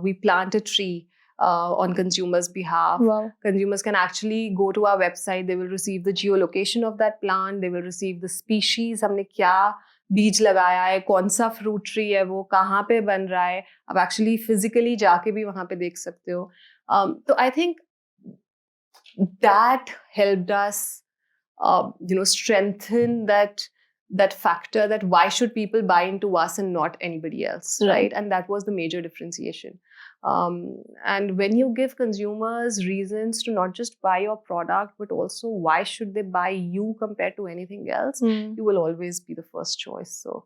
we plant a tree on consumers' behalf. Wow. Consumers can actually go to our website. They will receive the geolocation of that plant. They will receive the species, हमने क्या बीज लगाया है, कौन सा fruit tree है, वो कहाँ पे बन रहा है, आप एक्चुअली फिजिकली जाके भी वहाँ पे देख सकते हो. तो I think that helped us strengthen that factor, that why should people buy into us and not anybody else, right? And that was the major differentiation. And when you give consumers reasons to not just buy your product, but also why should they buy you compared to anything else, you will always be the first choice. So,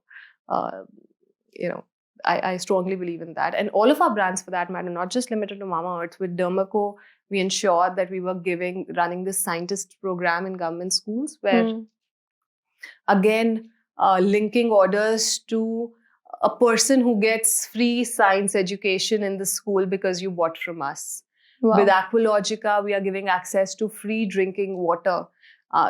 I strongly believe in that. And all of our brands, for that matter, not just limited to Mamaearth, with Dermaco, we ensured that we were running this scientist program in government schools where, again, linking orders to a person who gets free science education in the school because you bought from us. Wow. With Aqualogica, we are giving access to free drinking water.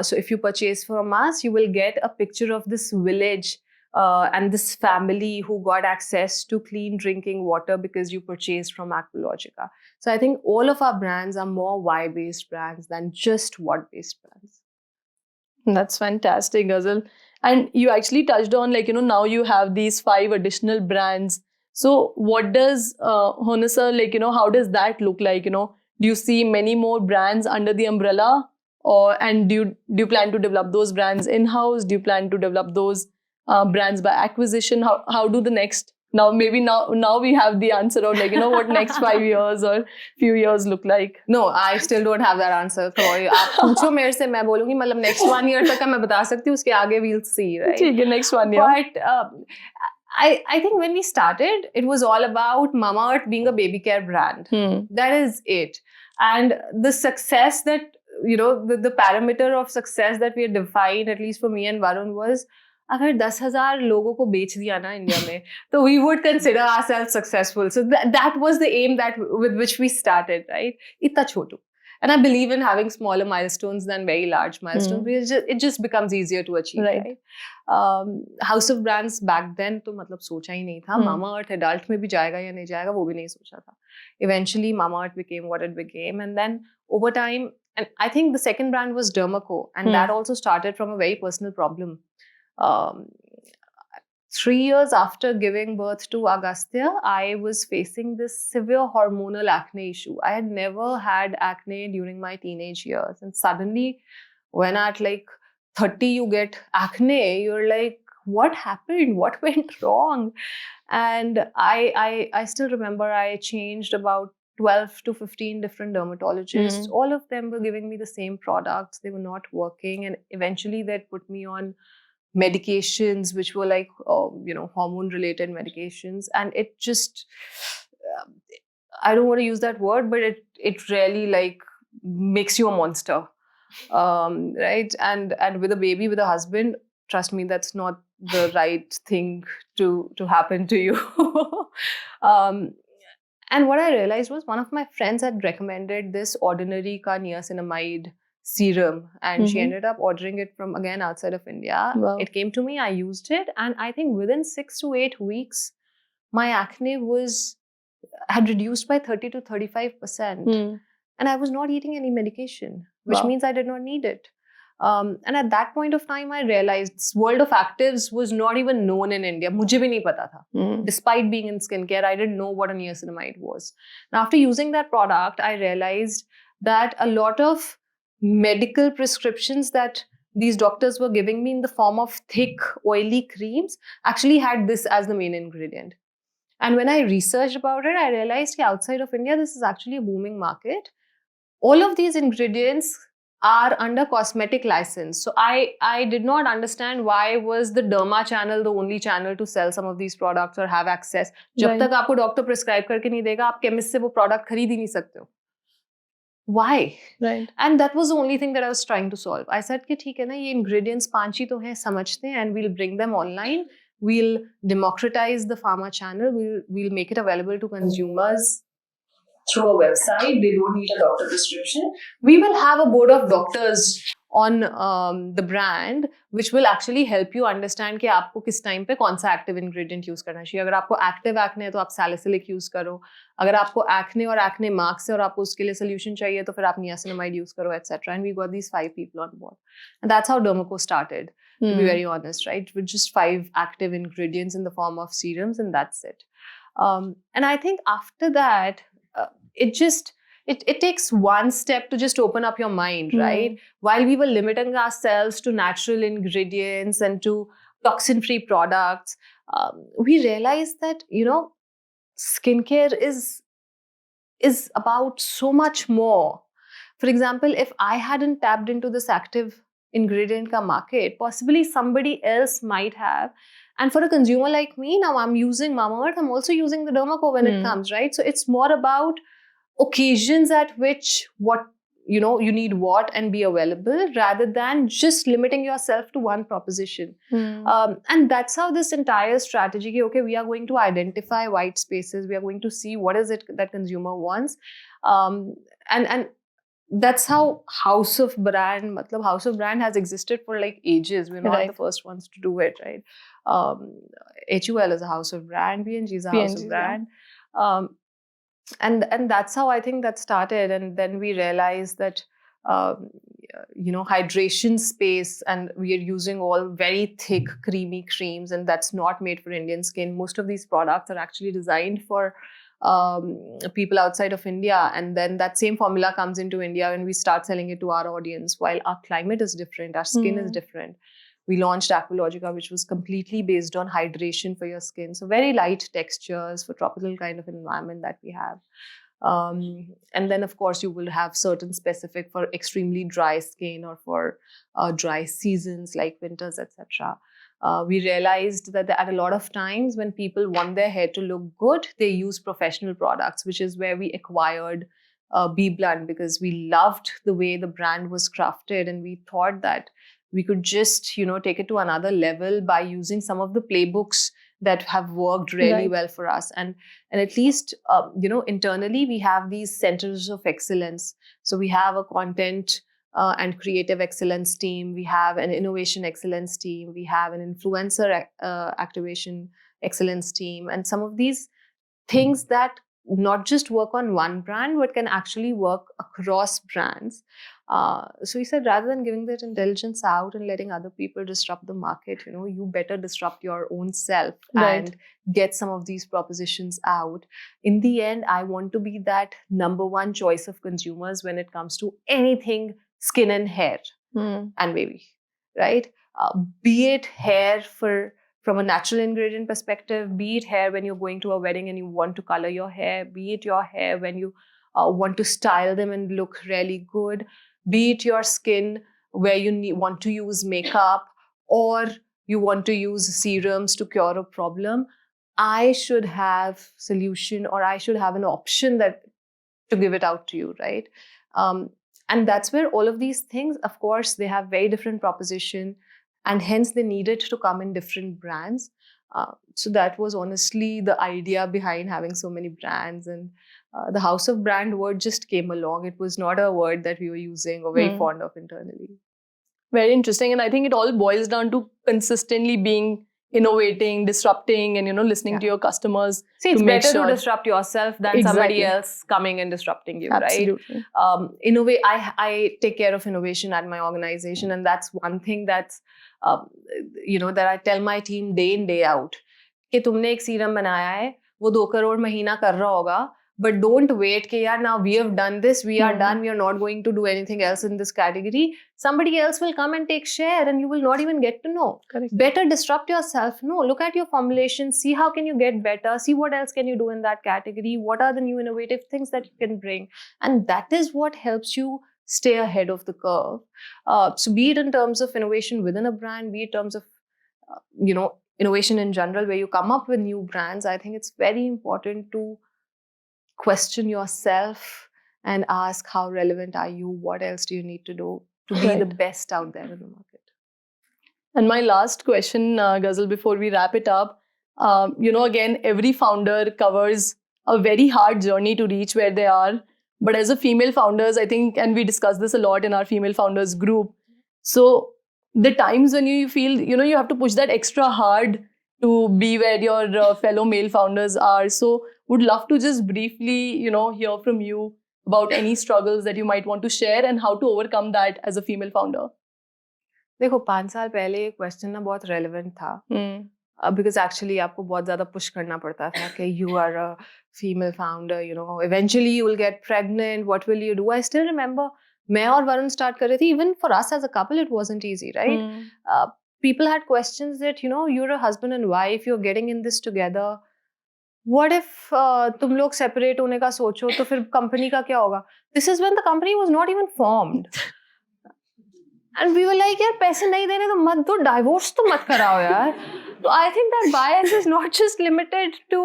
So if you purchase from us, you will get a picture of this village and this family who got access to clean drinking water because you purchased from Aqualogica. So I think all of our brands are more why-based brands than just what-based brands. That's fantastic, Ghazal. And you actually touched on, now you have these 5 additional brands. So what does Honasa, how does that look like? Do you see many more brands under the umbrella? And do you plan to develop those brands in-house? Do you plan to develop those brands by acquisition? How do the next... Now we have the answer of what next 5 years or few years look like. No, I still don't have that answer for you. आप पूछो मेरे से, मैं बोलूँगी मतलब next 1 year तक मैं बता सकती हूँ, उसके आगे we'll see, right? ठीक है, next 1 year. But I think when we started, it was all about Mamaearth being a baby care brand. That is it. And the success that, the parameter of success that we had defined, at least for me and Varun, was अगर 10,000 लोगों को बेच दिया ना India में, तो we would consider ourselves successful. So that was the aim with which we started, right? इतना छोटू. And I believe in having smaller milestones than very large milestones. Because it just becomes easier to achieve, right? House of Brands back then तो मतलब सोचा ही नहीं था. Mamaearth adult में भी जाएगा या नहीं जाएगा वो भी नहीं सोचा था. Eventually Mamaearth became what it became, and then over time, and I think the second brand was Dermaco, and that also started from a very personal problem. 3 years after giving birth to Agastya, I was facing this severe hormonal acne issue. I had never had acne during my teenage years. And suddenly, when at 30 you get acne, you're like, what happened? What went wrong? And I still remember I changed about 12 to 15 different dermatologists. All of them were giving me the same products. They were not working. And eventually they'd put me on medications which were hormone related medications, and it just I don't want to use that word, but it really makes you a monster, right? And with a baby, with a husband, trust me, that's not the right thing to happen to you. And what I realized was one of my friends had recommended this Ordinary ka niacinamide serum, and she ended up ordering it from, again, outside of India. Wow. It came to me, I used it, and I think within 6 to 8 weeks, my acne had reduced by 30 to 35%. And I was not eating any medication, which means I did not need it. And at that point of time, I realized this world of actives was not even known in India. मुझे भी नहीं पता था. Despite being in skincare, I didn't know what a niacinamide was. Now, after using that product, I realized that a lot of medical prescriptions that these doctors were giving me in the form of thick, oily creams actually had this as the main ingredient. And when I researched about it, I realized that outside of India, this is actually a booming market. All of these ingredients are under cosmetic license. So I did not understand why was the derma channel the only channel to sell some of these products or have access. जब तक आपको doctor prescribe करके नहीं देगा, आप chemist से वो product खरीद ही नहीं सकते हो. Why? Right. And that was the only thing that I was trying to solve. I said कि ठीक है ना, ये ingredients 5 ही तो हैं, समझते हैं, and we'll bring them online. We'll democratize the pharma channel. We'll make it available to consumers through a website. They don't need a doctor prescription. We will have a board of doctors on the brand, which will actually help you understand कि आपको किस time पे कौन सा active ingredient use करना चाहिए. अगर आपको active acne है तो आप salicylic use करो. अगर आपको acne और acne marks है और आपको उसके लिए solution चाहिए तो फिर आप niacinamide use करो, etc. And we got these 5 people on board. And that's how Dermaco started, to be very honest, right? With just 5 active ingredients in the form of serums, and that's it. And I think after that, it takes one step to just open up your mind, right? While we were limiting ourselves to natural ingredients and to toxin-free products, we realized that, skincare is about so much more. For example, if I hadn't tapped into this active ingredient ka market, possibly somebody else might have. And for a consumer like me, now I'm using Mamaearth, I'm also using the Dermaco when it comes, right? So it's more about occasions at which you need what and be available, rather than just limiting yourself to one proposition. And that's how this entire strategy, okay, we are going to identify white spaces, we are going to see what is it that consumer wants, and that's how House of Brand has existed for like ages. We're not the first ones to do it, right? HUL is a House of Brand, PNG is a House of Brand. And that's how I think that started. And then we realized that hydration space, and we are using all very thick creamy creams, and that's not made for Indian skin. Most of these products are actually designed for people outside of India, and then that same formula comes into India and we start selling it to our audience. While our climate is different, our skin is different, we launched Aqualogica, which was completely based on hydration for your skin. So very light textures for tropical kind of environment that we have. And then, of course, you will have certain specific for extremely dry skin or for dry seasons like winters, etc. We realized that at a lot of times when people want their hair to look good, they use professional products, which is where we acquired Be Blunt, because we loved the way the brand was crafted, and we thought that we could just, take it to another level by using some of the playbooks that have worked really well for us. And at least, internally, we have these centers of excellence. So we have a content and creative excellence team. We have an innovation excellence team. We have an influencer activation excellence team. And some of these things that not just work on one brand, but can actually work across brands. So we said, rather than giving that intelligence out and letting other people disrupt the market, you better disrupt your own self and get some of these propositions out. In the end, I want to be that number one choice of consumers when it comes to anything skin and hair and baby, right? Be it hair from a natural ingredient perspective, be it hair when you're going to a wedding and you want to color your hair, be it your hair when you want to style them and look really good, be it your skin where you want to use makeup or you want to use serums to cure a problem. I should have solution, or I should have an option to give it out to you, right? And that's where all of these things, of course, they have very different proposition, and hence they needed to come in different brands. So that was honestly the idea behind having so many brands. And the House of Brand word just came along. It was not a word that we were using or very fond of internally. Very interesting. And I think it all boils down to consistently being, innovating, disrupting, and listening to your customers. See, it's to make better sure. to disrupt yourself than somebody else coming and disrupting you, Absolutely. right? I take care of innovation at my organization, and that's one thing that's that I tell my team day in day out. कि तुमने एक serum बनाया है, वो 2 करोड़ महीना कर रहा होगा, but don't wait कि यार now we have done this, we are done, we are not going to do anything else in this category. Somebody else will come and take share and you will not even get to know. Correct. Better disrupt yourself. No, look at your formulation, see how can you get better, see what else can you do in that category, what are the new innovative things that you can bring. And that is what helps you stay ahead of the curve. So be it in terms of innovation within a brand, be it in terms of, innovation in general, where you come up with new brands, I think it's very important to question yourself and ask how relevant are you, what else do you need to do to be the best out there in the market. And my last question, Ghazal, before we wrap it up, again, every founder covers a very hard journey to reach where they are. But as a female founders, I think, and we discuss this a lot in our female founders group. So the times when you feel, you have to push that extra hard to be where your fellow male founders are. So would love to just briefly, hear from you about any struggles that you might want to share and how to overcome that as a female founder. देखो 5 साल पहले ये question ना बहुत relevant था because actually आपको बहुत ज़्यादा पुश करना पड़ता था कि you are a female founder eventually you will get pregnant what will you do I still remember मैं और वरुण स्टार्ट कर रहे थे even for us as a couple it wasn't easy right people had questions that you're a husband and wife, you're getting in this together, what if तुम लोग separate होने का सोचो तो फिर company का क्या होगा? This is when the company was not even formed. And we were like, यार पैसे नहीं देने तो मत दो, divorce तो मत कराओ यार. So I think that bias is not just limited to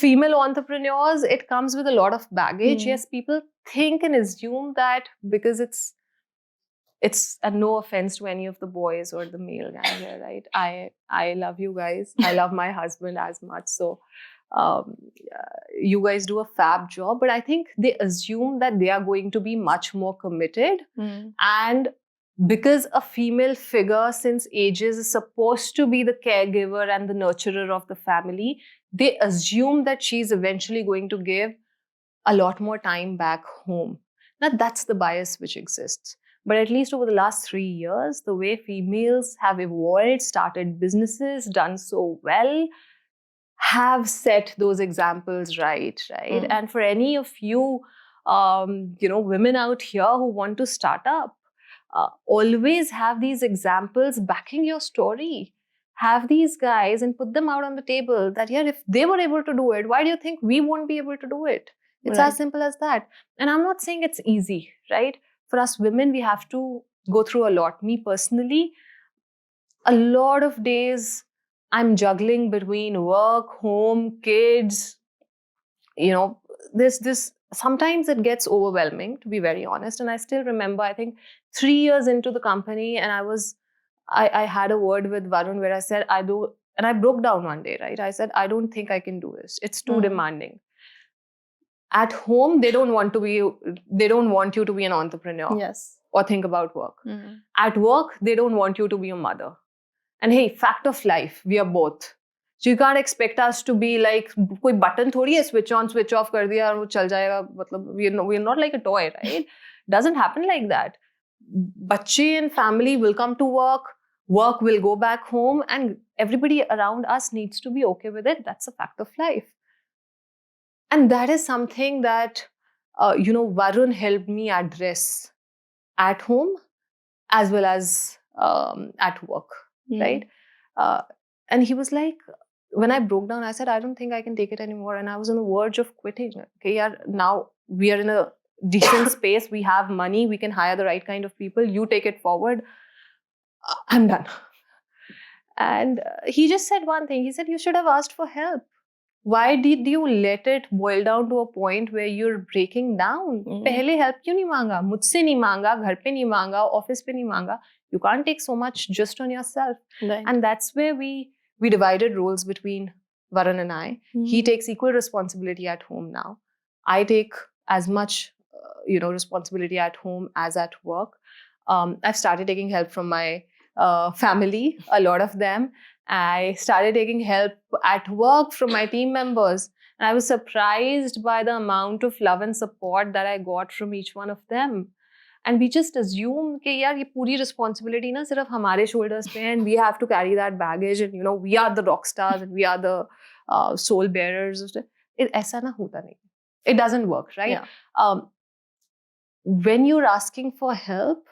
female entrepreneurs. It comes with a lot of baggage. Yes, people think and assume that because it's and no offense to any of the boys or the male gang here, right? I love you guys. I love my husband as much. So you guys do a fab job, but I think they assume that they are going to be much more committed. And because a female figure since ages is supposed to be the caregiver and the nurturer of the family, they assume that she's eventually going to give a lot more time back home. Now that's the bias which exists. But at least over the last 3 years, the way females have evolved, started businesses, done so well, have set those examples right? And for any of you, women out here who want to start up, always have these examples backing your story. Have these guys and put them out on the table that, yeah, if they were able to do it, why do you think we won't be able to do it? It's as simple as that. And I'm not saying it's easy, right? For us women, we have to go through a lot. Me personally, a lot of days I'm juggling between work, home, kids. This sometimes it gets overwhelming, to be very honest. And I still remember, I think 3 years into the company, and I had a word with Varun where I said, and I broke down one day, right? I said, I don't think I can do this. It's too demanding. At home, they don't want you to be an entrepreneur. Yes. Or think about work. At work, they don't want you to be a mother. And hey, fact of life, we are both. So you can't expect us to be like, koi button thodi hai, switch on, switch off kar diya, aur wo chal jayega. We're not like a toy, right? Doesn't happen like that. Bachche and family will come to work will go back home, and everybody around us needs to be okay with it. That's a fact of life. And that is something that, Varun helped me address at home as well as at work, right? And he was like, when I broke down, I said, I don't think I can take it anymore. And I was on the verge of quitting. Okay, yeah, now we are in a decent space. We have money. We can hire the right kind of people. You take it forward. I'm done. And he just said one thing. He said, you should have asked for help. Why did you let it boil down to a point where you're breaking down? पहले help क्यों नहीं मांगा? मुझसे नहीं मांगा, घर पे नहीं मांगा, office पे नहीं मांगा. You can't take so much just on yourself. Right. And that's where we divided roles between Varun and I. He takes equal responsibility at home now. I take as much, responsibility at home as at work. I've started taking help from my family, a lot of them. I started taking help at work from my team members. And I was surprised by the amount of love and support that I got from each one of them. And we just assume कि यार ये पूरी responsibility ना सिर्फ हमारे shoulders पे है, and we have to carry that baggage, and we are the rock stars and we are the soul bearers. ऐसा ना होता नहीं. It doesn't work, right? Yeah. When you're asking for help,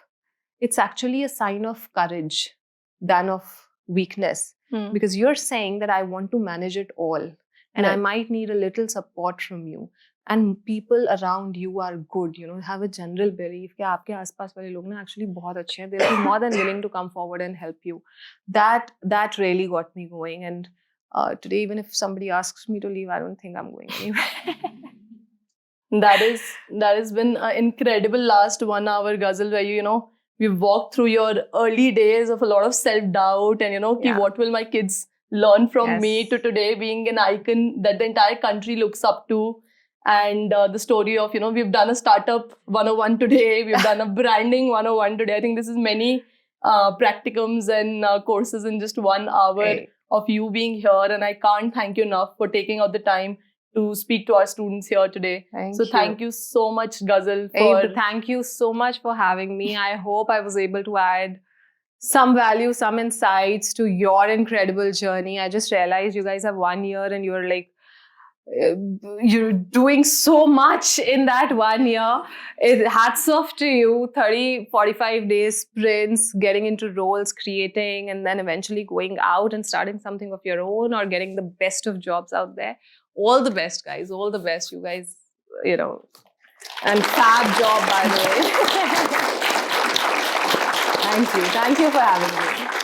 it's actually a sign of courage than of weakness, because you're saying that I want to manage it all, and I might need a little support from you. And people around you are good, have a general belief कि आपके आसपास वाले लोग ना actually बहुत अच्छे हैं. They'll be more than willing to come forward and help you. That really got me going. And today, even if somebody asks me to leave, I don't think I'm going anywhere. That has been an incredible last 1 hour, Ghazal, where we've walked through your early days of a lot of self-doubt and what will my kids learn from me, to today being an icon that the entire country looks up to. And the story of we've done a startup 101 today, we've done a branding 101 today. I think this is many practicums and courses in just 1 hour of you being here, and I can't thank you enough for taking out the time to speak to our students here today. Thank you so much, Ghazal. Thank you so much for having me. I hope I was able to add some value, some insights to your incredible journey. I just realized you guys have 1 year and you're like, you're doing so much in that 1 year. Hats off to you. 30-45 days sprints, getting into roles, creating, and then eventually going out and starting something of your own or getting the best of jobs out there. All the best, guys. All the best, you guys. And fab job, by the way. Thank you. Thank you for having me.